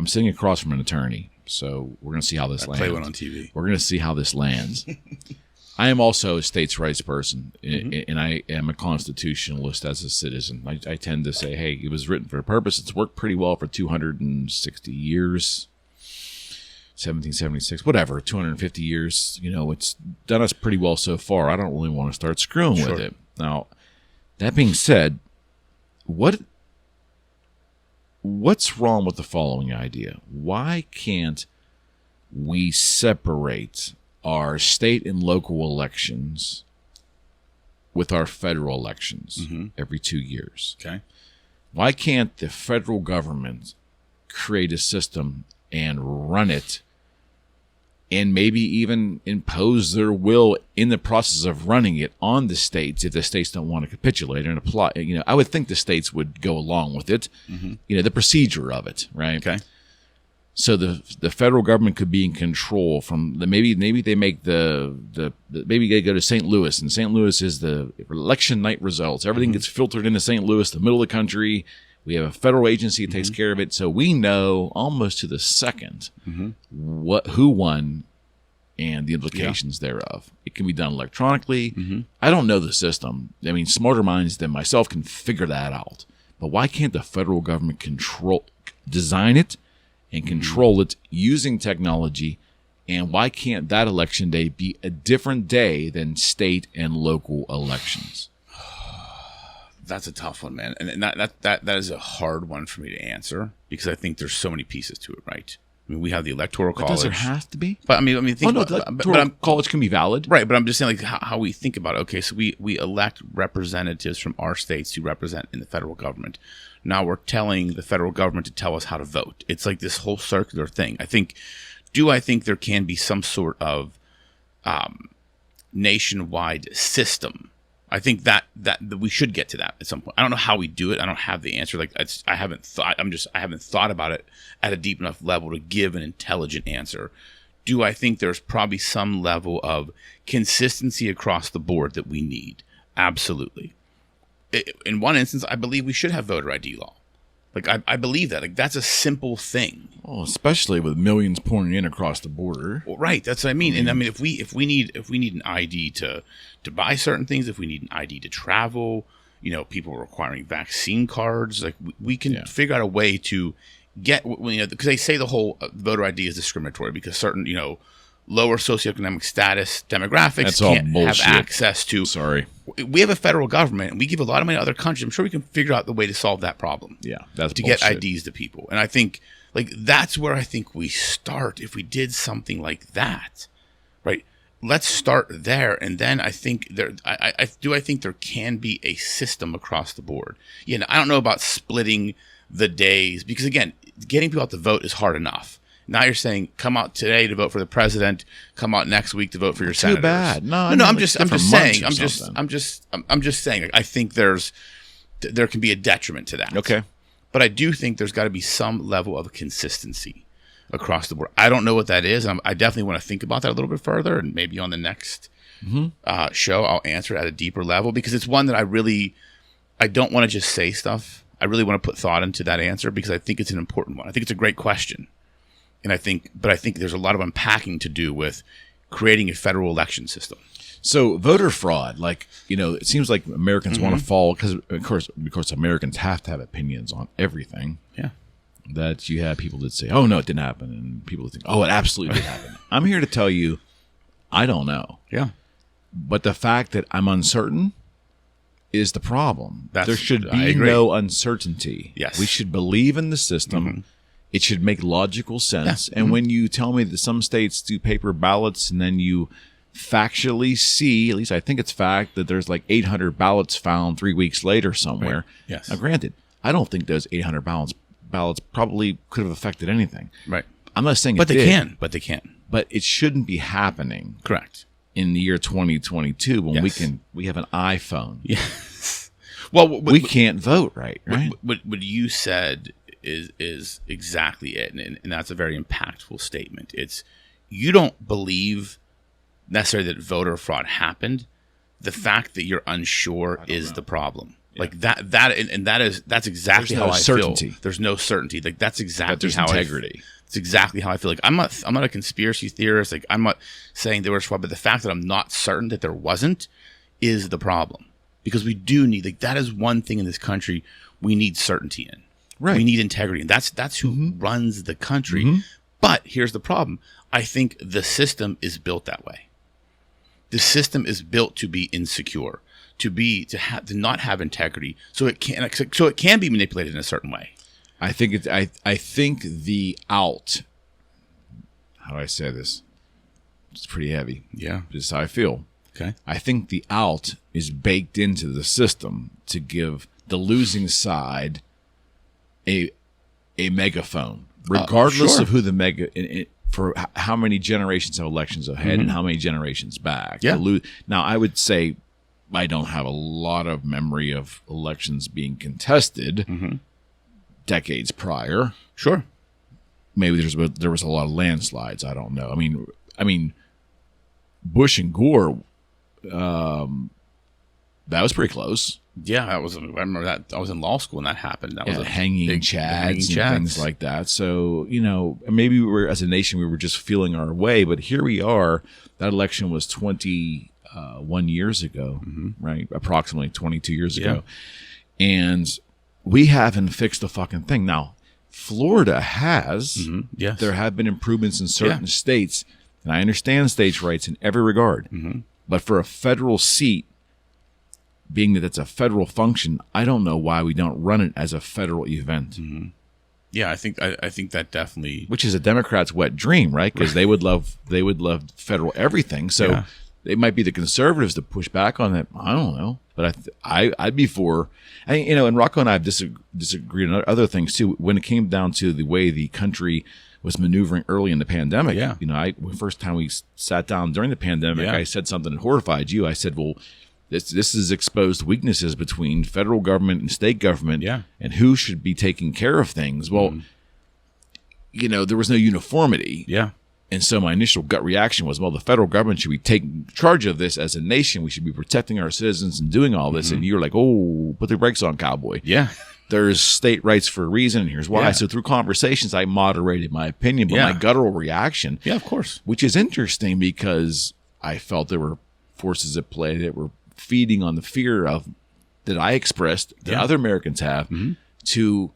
sitting across from an attorney, so we're going to see how this lands. Play one on TV. We're going to see how this lands. I am also a states' rights person, and I am a constitutionalist as a citizen. I tend to say, hey, it was written for a purpose. It's worked pretty well for 260 years, 1776, whatever, 250 years. It's done us pretty well so far. I don't really want to start screwing with it. Now, that being said, what's wrong with the following idea? Why can't we separate our state and local elections with our federal elections every 2 years? Okay. Why can't the federal government create a system and run it and maybe even impose their will in the process of running it on the states if the states don't want to capitulate and apply? I would think the states would go along with it, the procedure of it, right? Okay. So the federal government could be in control from maybe they make maybe they go to St. Louis, and St. Louis is the election night results. Everything gets filtered into St. Louis, the middle of the country. We have a federal agency that takes care of it, so we know almost to the second who won and the implications thereof. It can be done electronically. I don't know the system. I mean, smarter minds than myself can figure that out. But why can't the federal government design it and control it using technology? And why can't that election day be a different day than state and local elections? That's a tough one, man, and that is a hard one for me to answer because I think there's so many pieces to it, right? I mean, we have the electoral college. Does there have to be? But I mean, think the electoral college can be valid, right? But I'm just saying, like how we think about it. Okay, so we elect representatives from our states to represent in the federal government. Now we're telling the federal government to tell us how to vote. It's like this whole circular thing. I think there can be some sort of nationwide system? I think that we should get to that at some point. I don't know how we do it. I don't have the answer. I haven't thought about it at a deep enough level to give an intelligent answer. Do I think there's probably some level of consistency across the board that we need? Absolutely. In one instance, I believe we should have voter ID law. I believe that. That's a simple thing. Oh, especially with millions pouring in across the border. Well, right. That's what I mean. And I mean, if we need an ID to buy certain things, if we need an ID to travel, people requiring vaccine cards, we can figure out a way to get, because they say the whole voter ID is discriminatory because certain, lower socioeconomic status demographics can't have access to. Sorry. We have a federal government and we give a lot of money to other countries. I'm sure we can figure out the way to solve that problem. Yeah, that's to bullshit. Get IDs to people. And I think that's where I think we start if we did something like that. Right? Let's start there, and then I think I think there can be a system across the board. I don't know about splitting the days because again, getting people out to vote is hard enough. Now you're saying come out today to vote for the president, come out next week to vote for your senators. Too bad. No. I'm just saying. I think there can be a detriment to that. Okay. But I do think there's got to be some level of consistency across the board. I don't know what that is. I definitely want to think about that a little bit further, and maybe on the next show I'll answer it at a deeper level because it's one that I don't want to just say stuff. I really want to put thought into that answer because I think it's an important one. I think it's a great question. And I think there's a lot of unpacking to do with creating a federal election system. So voter fraud, it seems like Americans want to fall because of course Americans have to have opinions on everything. Yeah. That you have people that say, "Oh no, it didn't happen," and people that think, "Oh, it absolutely did happen." I'm here to tell you, I don't know. Yeah. But the fact that I'm uncertain is the problem. There should be no uncertainty. Yes. We should believe in the system. It should make logical sense. Yeah. And when you tell me that some states do paper ballots and then you factually see, at least I think it's fact, that there's 800 ballots found 3 weeks later somewhere. Right. Yes. Now, granted, I don't think those 800 ballots probably could have affected anything. Right. I'm not saying but it they did, can. But they can. But it shouldn't be happening. Correct. In the year 2022 when we have an iPhone. Yes. Well, we can't vote, right? What you said is exactly it, and that's a very impactful statement. It's you don't believe necessarily that voter fraud happened. The fact that you're unsure is the problem. Like that's exactly There's no how I certainty. feel. There's no certainty. Like that's exactly there's how integrity. It's exactly how I feel. Like I'm not a conspiracy theorist. Like I'm not saying there was fraud, but the fact that I'm not certain that there wasn't is the problem. Because we do need, like, that is one thing in this country we need certainty in. Right. We need integrity. And that's who runs the country. But here's the problem. I think the system is built that way. The system is built to be insecure, to not have integrity, so it can be manipulated in a certain way. I think I think the out. How do I say this? It's pretty heavy. Yeah. This is how I feel. Okay. I think the out is baked into the system to give the losing side a megaphone, regardless of who the for how many generations of elections ahead and how many generations back. Yeah. Now, I would say I don't have a lot of memory of elections being contested decades prior. Sure. Maybe there was a lot of landslides. I don't know. I mean, Bush and Gore. That was pretty close. Yeah, I remember that. I was in law school when that happened. That was a hanging chads and things like that. So, maybe as a nation, we were just feeling our way, but here we are. That election was 21 years ago, right? Approximately 22 years ago. And we haven't fixed the fucking thing. Now, Florida has. Yes. There have been improvements in certain states, and I understand states' rights in every regard. But for a federal seat, being that it's a federal function, I don't know why we don't run it as a federal event. Yeah, I think that definitely, which is a Democrat's wet dream, right? Because they would love federal everything. So it might be the conservatives to push back on that. I don't know, but I'd be for. And Rocco and I have disagreed on other things too. When it came down to the way the country was maneuvering early in the pandemic, the first time we sat down during the pandemic, I said something that horrified you. I said, well, this is exposed weaknesses between federal government and state government and who should be taking care of things. Well, there was no uniformity. Yeah. And so my initial gut reaction was, well, the federal government should be taking charge of this as a nation. We should be protecting our citizens and doing all this. And you're like, oh, put the brakes on, cowboy. Yeah. There's state rights for a reason, and here's why. Yeah. So through conversations, I moderated my opinion, but my guttural reaction, of course, which is interesting because I felt there were forces at play that were feeding on the fear of that I expressed, that other Americans have, to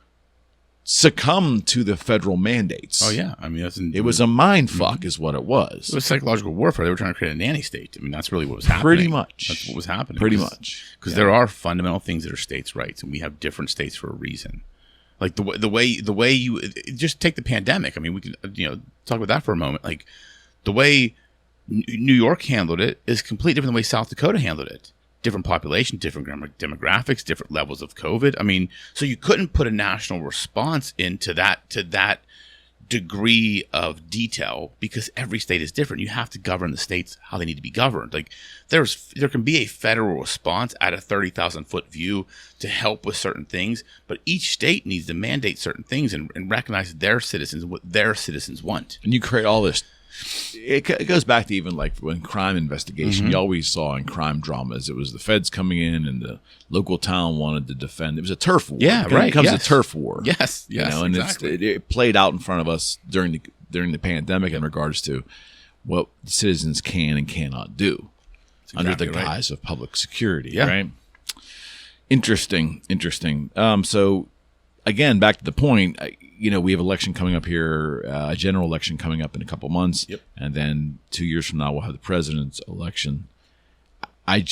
succumb to the federal mandates. Oh yeah, I mean it was a mind fuck, is what it was. It was psychological warfare. They were trying to create a nanny state. I mean, that's really what was happening. Pretty much. That's what was happening. Pretty much, because there are fundamental things that are states' rights, and we have different states for a reason. Like the way you just take the pandemic. I mean, we can talk about that for a moment. Like the way New York handled it is completely different than the way South Dakota handled it. Different population, different demographics, different levels of COVID. I mean, so you couldn't put a national response into that to that degree of detail because every state is different. You have to govern the states how they need to be governed. Like there can be a federal response at a 30,000-foot view to help with certain things, but each state needs to mandate certain things and recognize their citizens and what their citizens want. And you create all this. It goes back to even like when crime investigation, you always saw in crime dramas, it was the feds coming in and the local town wanted to defend. It was a turf war. Yeah, right. It becomes a turf war. Yes, and exactly. it played out in front of us during the pandemic in regards to what citizens can and cannot do under the guise of public security. Yeah. Right. Interesting. So again, back to the point. We have election coming up here, a general election coming up in a couple months, and then 2 years from now we'll have the president's election. I know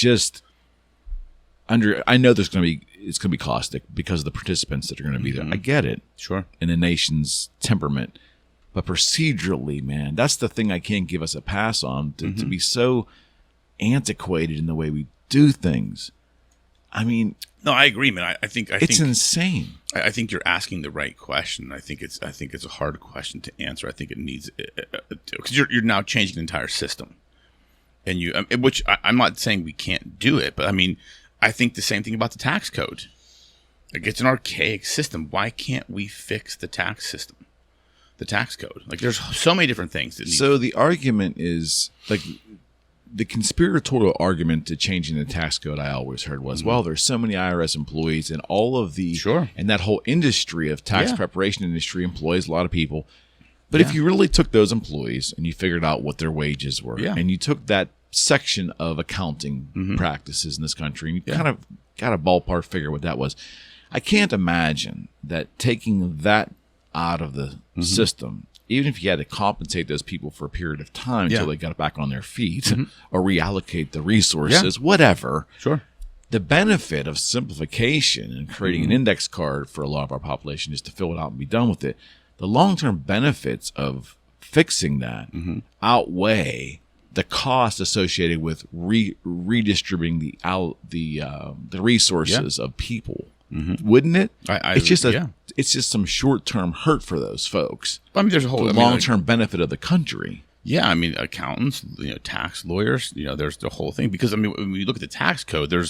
it's going to be caustic because of the participants that are going to be there. I get it, sure, in the nation's temperament, but procedurally, man, that's the thing I can't give us a pass on to be so antiquated in the way we do things. I mean, no, I agree, man. I think it's insane. I think you're asking the right question. I think it's a hard question to answer. I think it needs because you're now changing the entire system, and which I'm not saying we can't do it, but I mean, I think the same thing about the tax code. Like it's an archaic system. Why can't we fix the tax system, the tax code? Like there's so many different things. So the argument is like the conspiratorial argument to changing the tax code I always heard was, well, there's so many IRS employees and all of the and that whole industry of tax preparation industry employs a lot of people. But if you really took those employees and you figured out what their wages were, and you took that section of accounting practices in this country, and you kind of got a ballpark figure what that was, I can't imagine that taking that out of the system, even if you had to compensate those people for a period of time until they got back on their feet or reallocate the resources, whatever. The benefit of simplification and creating an index card for a lot of our population is to fill it out and be done with it. The long-term benefits of fixing that outweigh the cost associated with redistributing the resources of people. Wouldn't it? It's just some short-term hurt for those folks. I mean, there's a whole long-term benefit of the country. Yeah, I mean, accountants, tax lawyers, there's the whole thing. Because I mean, when you look at the tax code, I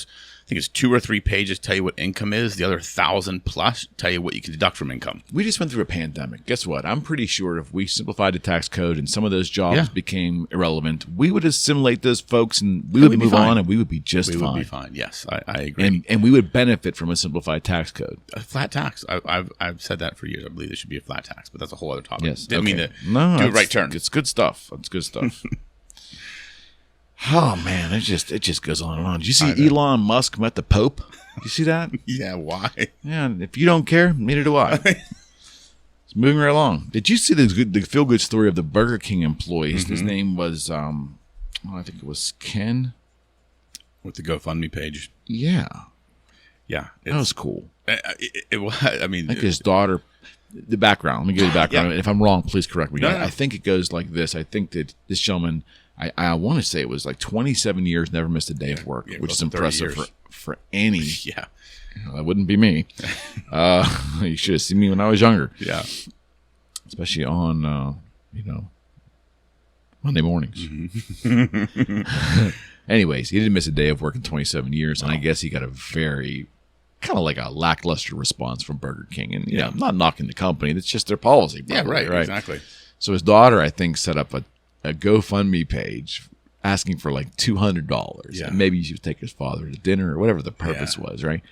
think it's 2 or 3 pages tell you what income is. The other 1,000 plus tell you what you can deduct from income. We just went through a pandemic. Guess what? I'm pretty sure if we simplified the tax code and some of those jobs became irrelevant, we would assimilate those folks and we would move on and we would be just fine. We would be fine. Yes, I agree. And we would benefit from a simplified tax code. A flat tax. I've said that for years. I believe there should be a flat tax, but that's a whole other topic. Yes. Didn't mean to do a right turn. It's good stuff. It's good stuff. Oh man, it just goes on and on. Did you see Elon Musk met the Pope? Did you see that? Yeah, why? Yeah, if you don't care, neither do I. It's moving right along. Did you see the feel good story of the Burger King employees? His name was I think it was Ken. With the GoFundMe page. Yeah, that was cool. It was. I mean, I think his daughter. The background. Let me give you the background. If I'm wrong, please correct me. No. I think it goes like this. I think that this gentleman. I want to say it was like 27 years, never missed a day of work, which is impressive for any. Yeah. That wouldn't be me. You should have seen me when I was younger. Yeah. Especially on, Monday mornings. Anyways, he didn't miss a day of work in 27 years, and I guess he got a very kind of like a lackluster response from Burger King. And, I'm not knocking the company. That's just their policy. Probably, right. Exactly. So his daughter, I think, set up a GoFundMe page asking for like $200. Yeah. And maybe you should take his father to dinner or whatever the purpose was, right?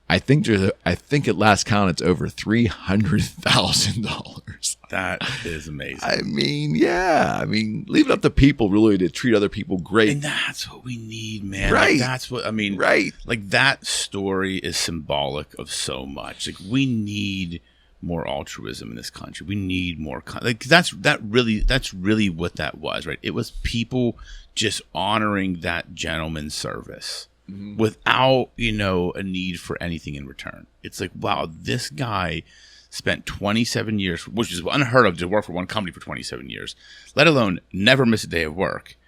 I think at last count it's over $300,000. That is amazing. I mean, leave it up to people really to treat other people great. And that's what we need, man. Right. Like, that's what I mean. Right. Like that story is symbolic of so much. Like we need more altruism in this country. We need more that's really what that was, right? It was people just honoring that gentleman's service without, a need for anything in return. It's like, wow, this guy spent 27 years, which is unheard of to work for one company for 27 years, let alone never miss a day of work.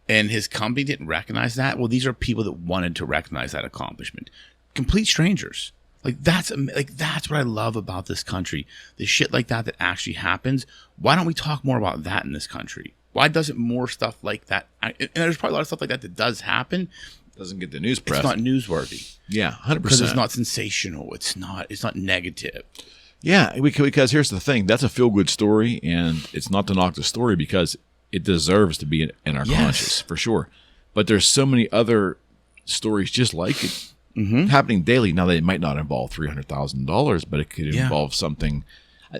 And his company didn't recognize that. Well, these are people that wanted to recognize that accomplishment. Complete strangers. That's what I love about this country. The shit like that actually happens. Why don't we talk more about that in this country? Why doesn't more stuff like that? And there's probably a lot of stuff like that does happen. Doesn't get the news press. It's not newsworthy. Yeah, 100%. Because it's not sensational. It's not negative. Yeah, because here's the thing. That's a feel-good story, and it's not to knock the story because it deserves to be in our conscious, for sure. But there's so many other stories just like it. Happening daily. Now, they might not involve $300,000, but it could involve something.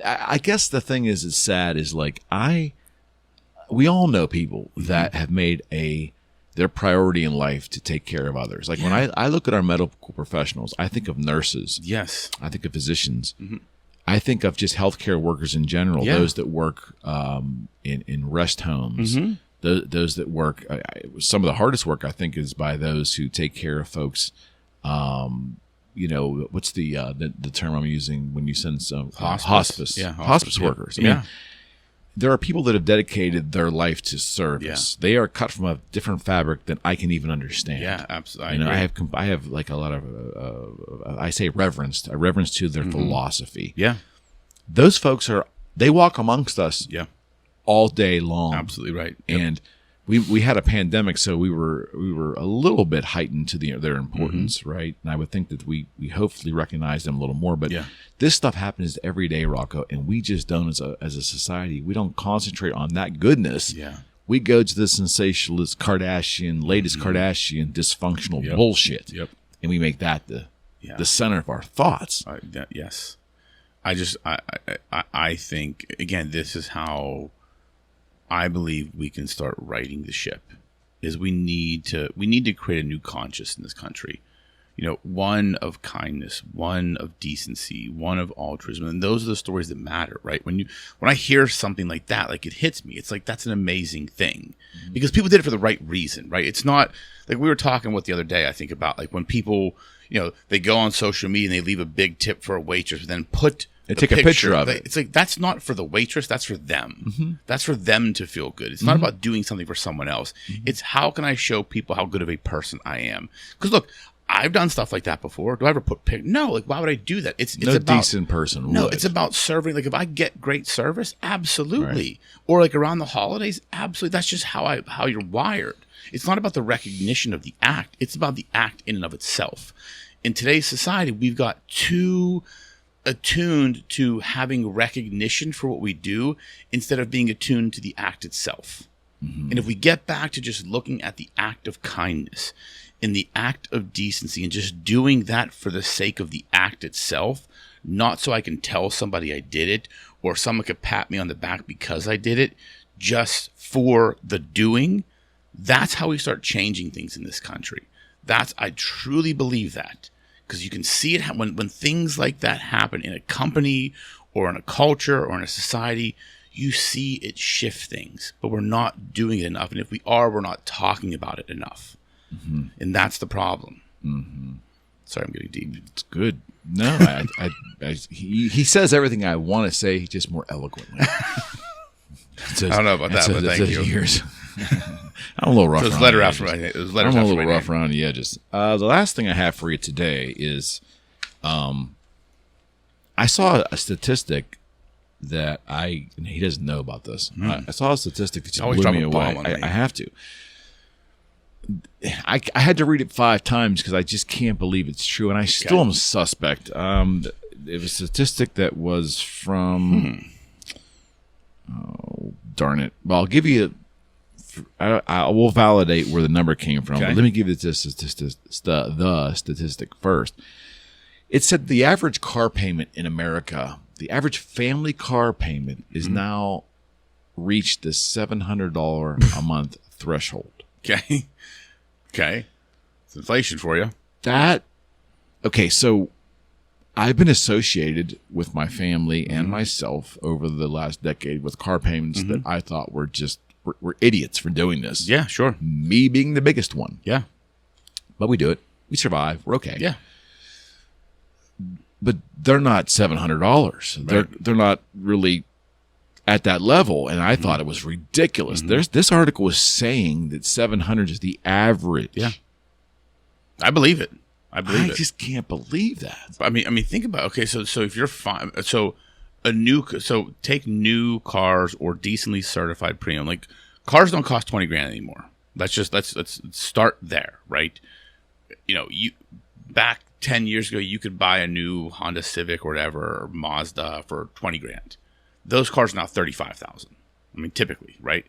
I guess the thing is sad is we all know people that have made their priority in life to take care of others. Like when I look at our medical professionals, I think of nurses. Yes. I think of physicians. I think of just healthcare workers in general, those that work in rest homes. Those that work. Some of the hardest work, I think, is by those who take care of folks. What's the term I'm using when you send some hospice? Yeah, hospice workers. I mean, there are people that have dedicated their life to service. They are cut from a different fabric than I can even understand. Yeah, absolutely. I have like a lot of I say reverence to their philosophy. Yeah, those folks they walk amongst us. Yeah, all day long. Absolutely right. And we had a pandemic, so we were a little bit heightened to their importance, right? And I would think that we hopefully recognize them a little more. But this stuff happens every day, Rocco, and we just don't, as a society, we don't concentrate on that goodness. Yeah, we go to the sensationalist Kardashian, latest Kardashian dysfunctional bullshit. Yep. And we make that the center of our thoughts. Yes. I think, again, this is how I believe we can start righting the ship. Is we need to create a new conscience in this country. One of kindness, one of decency, one of altruism, and those are the stories that matter, right? When I hear something like that, like it hits me. It's like that's an amazing thing because people did it for the right reason, right? It's not like we were talking the other day. I think about like when people, they go on social media and they leave a big tip for a waitress, but then take a picture of it. It's like that's not for the waitress. That's for them. That's for them to feel good. It's not about doing something for someone else. It's how can I show people how good of a person I am? Because look. I've done stuff like that before. Do I ever put pictures? No. Like, why would I do that? It's no about, decent person. No, would. It's about serving. Like, if I get great service, absolutely. Right. Or like around the holidays, absolutely. That's just how you're wired. It's not about the recognition of the act. It's about the act in and of itself. In today's society, we've got too attuned to having recognition for what we do instead of being attuned to the act itself. And if we get back to just looking at the act of kindness, in the act of decency, and just doing that for the sake of the act itself, not so I can tell somebody I did it or someone could pat me on the back because I did it, just for the doing, that's how we start changing things in this country. I truly believe that, because you can see it when things like that happen in a company or in a culture or in a society. You see it shift things, but we're not doing it enough. And if we are, we're not talking about it enough. And that's the problem. Sorry, I'm getting deep. It's good. No, he says everything I want to say, just more eloquently. I don't know about that, but thank you. I'm a little rough. So it's letter after my name. I'm a little rough around the edges. The last thing I have for you today is, I saw a statistic that and he doesn't know about this. I saw a statistic that just blew me away. I have to. I had to read it 5 times because I just can't believe it's true, and I still am suspect. It was a statistic that was from. Oh, darn it! Well, I'll give you. I will validate where the number came from. But let me give you the statistic first. It said the average car payment in America, the average family car payment, is now reached the $700 a month threshold. Okay. It's inflation for you. So I've been associated with my family and myself over the last decade with car payments that I thought were just, we're idiots for doing this. Yeah, sure. Me being the biggest one. Yeah. But we do it. We survive. We're okay. Yeah. But they're not $700. Right. They're not really at that level, and I thought it was ridiculous. This article was saying that 700 is the average. Yeah, I believe it. I just can't believe that. I mean, think about okay. So if you're fine, so take new cars or decently certified pre-owned. Like cars don't cost $20,000 anymore. Let's start there, right? You back 10 years ago, you could buy a new Honda Civic or whatever, or Mazda for $20,000. Those cars are now $35,000. I mean, typically, right?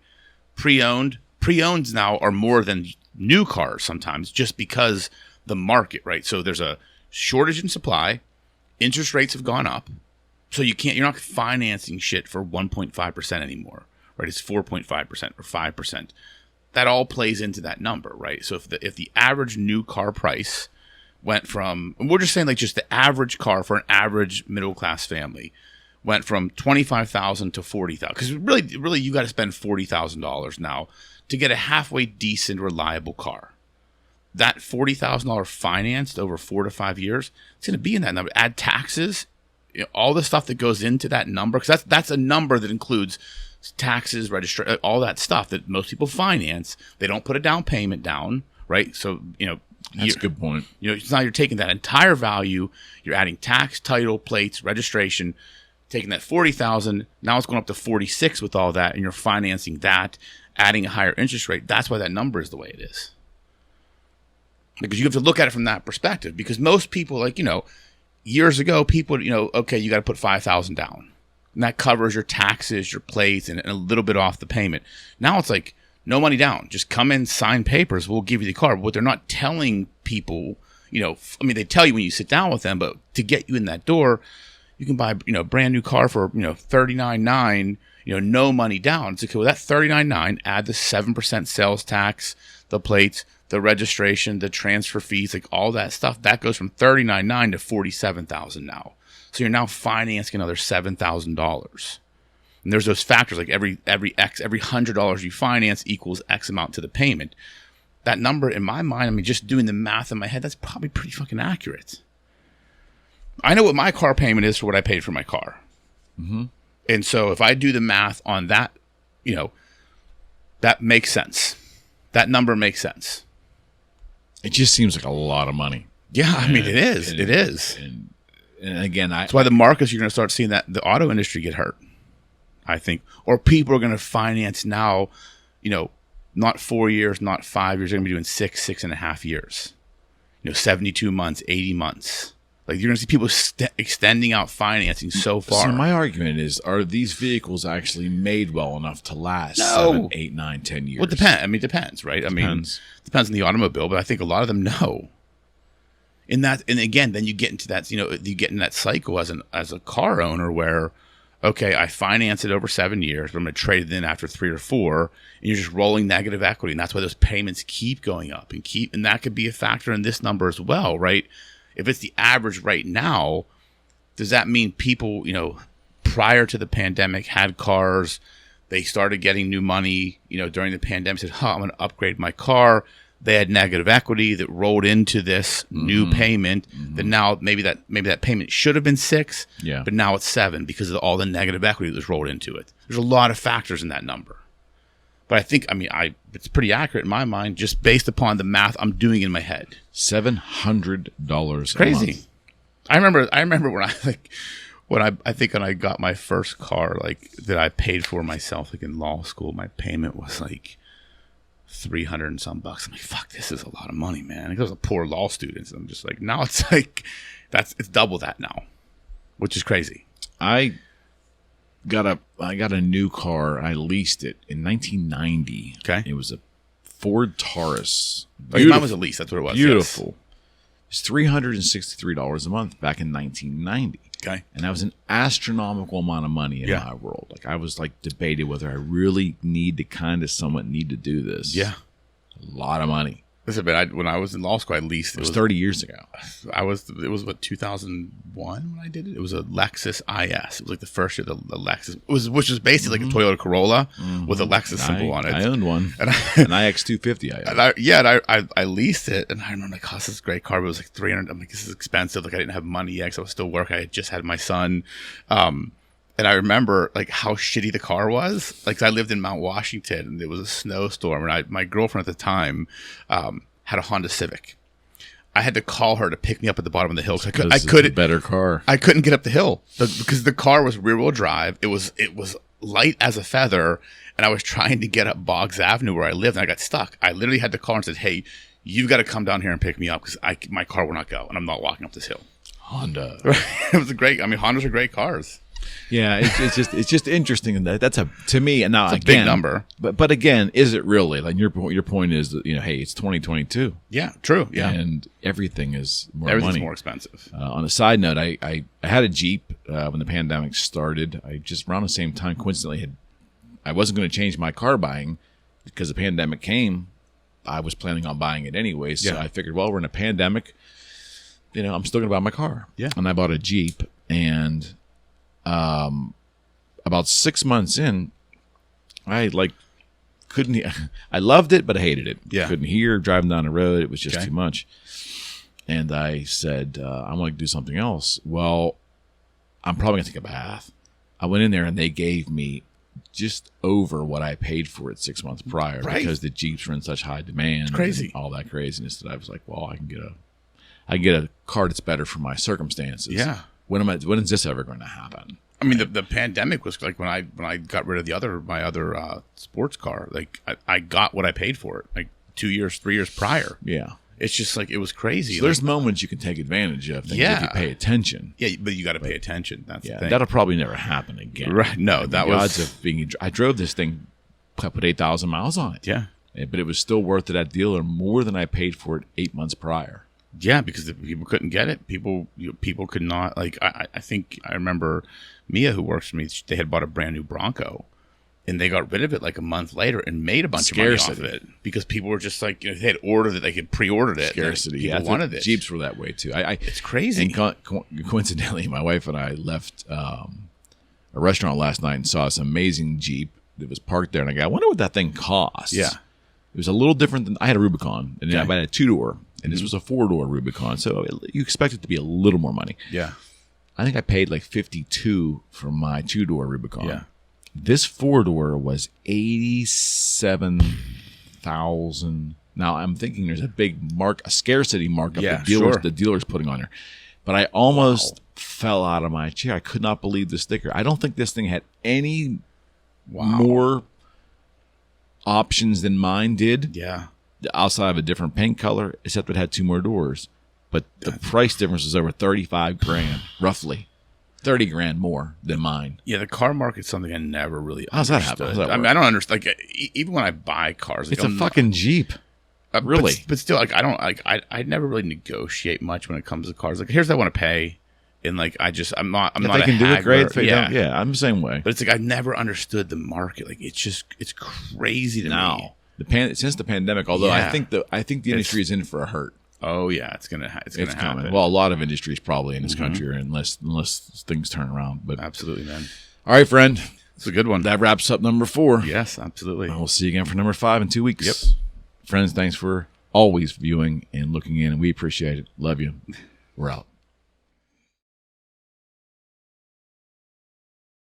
Pre-owns now are more than new cars sometimes, just because the market, right? So there's a shortage in supply, interest rates have gone up, so you're not financing shit for 1.5% anymore, right? It's 4.5% or 5%. That all plays into that number, right? So if the average new car price went from, and we're just saying like just the average car for an average middle class family went from $25,000 to $40,000, because really you got to spend $40,000 now to get a halfway decent, reliable car. That $40,000 financed over 4 to 5 years, it's going to be in that number. Add taxes, all the stuff that goes into that number, because that's a number that includes taxes, registration, all that stuff that most people finance. They don't put a down payment down, right? So that's a good point. So now you're taking that entire value, you're adding tax, title, plates, registration. Taking that $40,000, now it's going up to $46,000 with all that, and you're financing that, adding a higher interest rate. That's why that number is the way it is. Because you have to look at it from that perspective. Because most people, years ago, people, okay, you got to put $5,000 down, and that covers your taxes, your plates, and a little bit off the payment. Now it's like no money down. Just come in, sign papers. We'll give you the car. But what they're not telling people, they tell you when you sit down with them, but to get you in that door, you can buy, a brand new car for, $39,900, no money down. It's okay. Well, that $39,900, add the 7% sales tax, the plates, the registration, the transfer fees, like all that stuff, that goes from $39,900 to $47,000 now. So you're now financing another $7,000. And there's those factors, like every $100 you finance equals X amount to the payment. That number in my mind, just doing the math in my head, that's probably pretty fucking accurate. I know what my car payment is for what I paid for my car. Mm-hmm. And so if I do the math on that, that makes sense. That number makes sense. It just seems like a lot of money. Yeah, it is. It is. And again, that's why the markets, you're going to start seeing that the auto industry get hurt, I think. Or people are going to finance now, not 4 years, not 5 years. They're going to be doing 6.5 years. 72 months, 80 months. Like, you're going to see people extending out financing so far. So my argument is, are these vehicles actually made well enough to last 7, 8, 9, 10 years? Well, it depends. It depends, right? Depends on the automobile, but I think a lot of them know. And again, then you get into that, you get in that cycle as a car owner where, okay, I finance it over 7 years, but I'm going to trade it in after 3 or 4, and you're just rolling negative equity. And that's why those payments keep going up and that could be a factor in this number as well, right? If it's the average right now, does that mean people, prior to the pandemic had cars, they started getting new money, during the pandemic, said, I'm going to upgrade my car. They had negative equity that rolled into this new payment. That now maybe that payment should have been 6, but now it's 7 because of all the negative equity that was rolled into it. There's a lot of factors in that number. But I think, it's pretty accurate in my mind, just based upon the math I'm doing in my head. $700 crazy. a month. I remember when I got my first car, that I paid for myself, in law school, my payment was $300 and some bucks. I'm like, fuck, this is a lot of money, man. I was a poor law student. And I'm just like, now it's it's double that now, which is crazy. I got a new car. I leased it in 1990. Okay. It was a Ford Taurus. Mine was a lease. That's what it was. Beautiful. Yes. It's $363 a month back in 1990. Okay. And that was an astronomical amount of money in my world. I was debating whether I really somewhat need to do this. Yeah. A lot of money. Listen, but when I was in law school, I leased. It was 30 years ago. It was 2001 when I did it. It was a Lexus IS. It was the first year the Lexus which was basically like a Toyota Corolla with a Lexus symbol on it. I owned one, an iX250. I leased it, and I remember this is a great car, but it was $300. I'm like, this is expensive. I didn't have money yet, because I was still working. I had just had my son. And I remember how shitty the car was. 'Cause I lived in Mount Washington, and there was a snowstorm, and my girlfriend at the time had a Honda Civic. I had to call her to pick me up at the bottom of the hill. I couldn't. Better car. I couldn't get up the hill because the car was rear wheel drive. It was light as a feather, and I was trying to get up Boggs Avenue where I lived, and I got stuck. I literally had to call her and said, "Hey, you've got to come down here and pick me up because my car will not go, and I'm not walking up this hill." Honda. It was Hondas are great cars. Yeah, it's just interesting that that's to me, and now it's a big number. But again, is it really? Your point is that hey, it's 2022. Yeah, true. Yeah, and everything is everything's more expensive. On a side note, I had a Jeep when the pandemic started. I just around the same time, coincidentally, I wasn't going to change my car buying because the pandemic came. I was planning on buying it anyway, so I figured, well, we're in a pandemic. I'm still going to buy my car. Yeah, and I bought a Jeep, and about 6 months in, I couldn't. I loved it, but I hated it. Yeah, couldn't hear driving down the road. It was just too much. And I said, I want to do something else. Well, I'm probably gonna take a bath. I went in there and they gave me just over what I paid for it 6 months prior because the Jeeps were in such high demand. It's crazy, all that craziness that I was like, well, I can get a car that's better for my circumstances. Yeah. When is this ever going to happen? I mean, the pandemic was when I got rid of my other sports car. I got what I paid for it 2 years, 3 years prior. Yeah, it's just it was crazy. So there's moments you can take advantage of things if you pay attention. Yeah, but you got to pay attention. That's the thing. That'll probably never happen again. Right? No, that was odds of being. I drove this thing put 8,000 miles on it. Yeah. But it was still worth to that dealer more than I paid for it 8 months prior. Yeah, because the people couldn't get it. People could not, like, I think I remember Mia, who works for me, they had bought a brand new Bronco, and they got rid of it like a month later and made a bunch of money off of it because people were just like, they had ordered it, they had pre-ordered it. Scarcity. People wanted it. Jeeps were that way too. It's crazy. And coincidentally, my wife and I left a restaurant last night and saw this amazing Jeep that was parked there, and I go, I wonder what that thing costs. Yeah. It was a little different than I had a Rubicon, and I had a 2-door, and this was a 4-door Rubicon, so you expect it to be a little more money. Yeah. I think I paid like $52 for my 2-door Rubicon. Yeah. This 4-door was $87,000. Now I'm thinking there's a scarcity markup the dealer's putting on there. But I almost fell out of my chair. I could not believe the sticker. I don't think this thing had any more options than mine did. Yeah. Outside of a different paint color, except it had 2 more doors. But the price difference was over $35,000, roughly. $30,000 more than mine. Yeah, the car market's something I never really understood. How's that happen? How's that I mean, I don't understand. Like, even when I buy cars, like, it's a fucking Jeep. Really? But still, like, I don't like. I never really negotiate much when it comes to cars. Like, here's what I want to pay, and like, I'm not. If they can do it, great. If they don't, I'm the same way. But it's like I've never understood the market. Like, it's crazy to me. Since the pandemic, although I think the industry is in for a hurt. Oh yeah, it's gonna happen. Coming. Well, a lot of industries probably in this country are unless things turn around. But absolutely, man. All right, friend, it's a good one. That wraps up number 4. Yes, absolutely. We'll see you again for number 5 in 2 weeks. Yep, friends. Thanks for always viewing and looking in, and we appreciate it. Love you. We're out.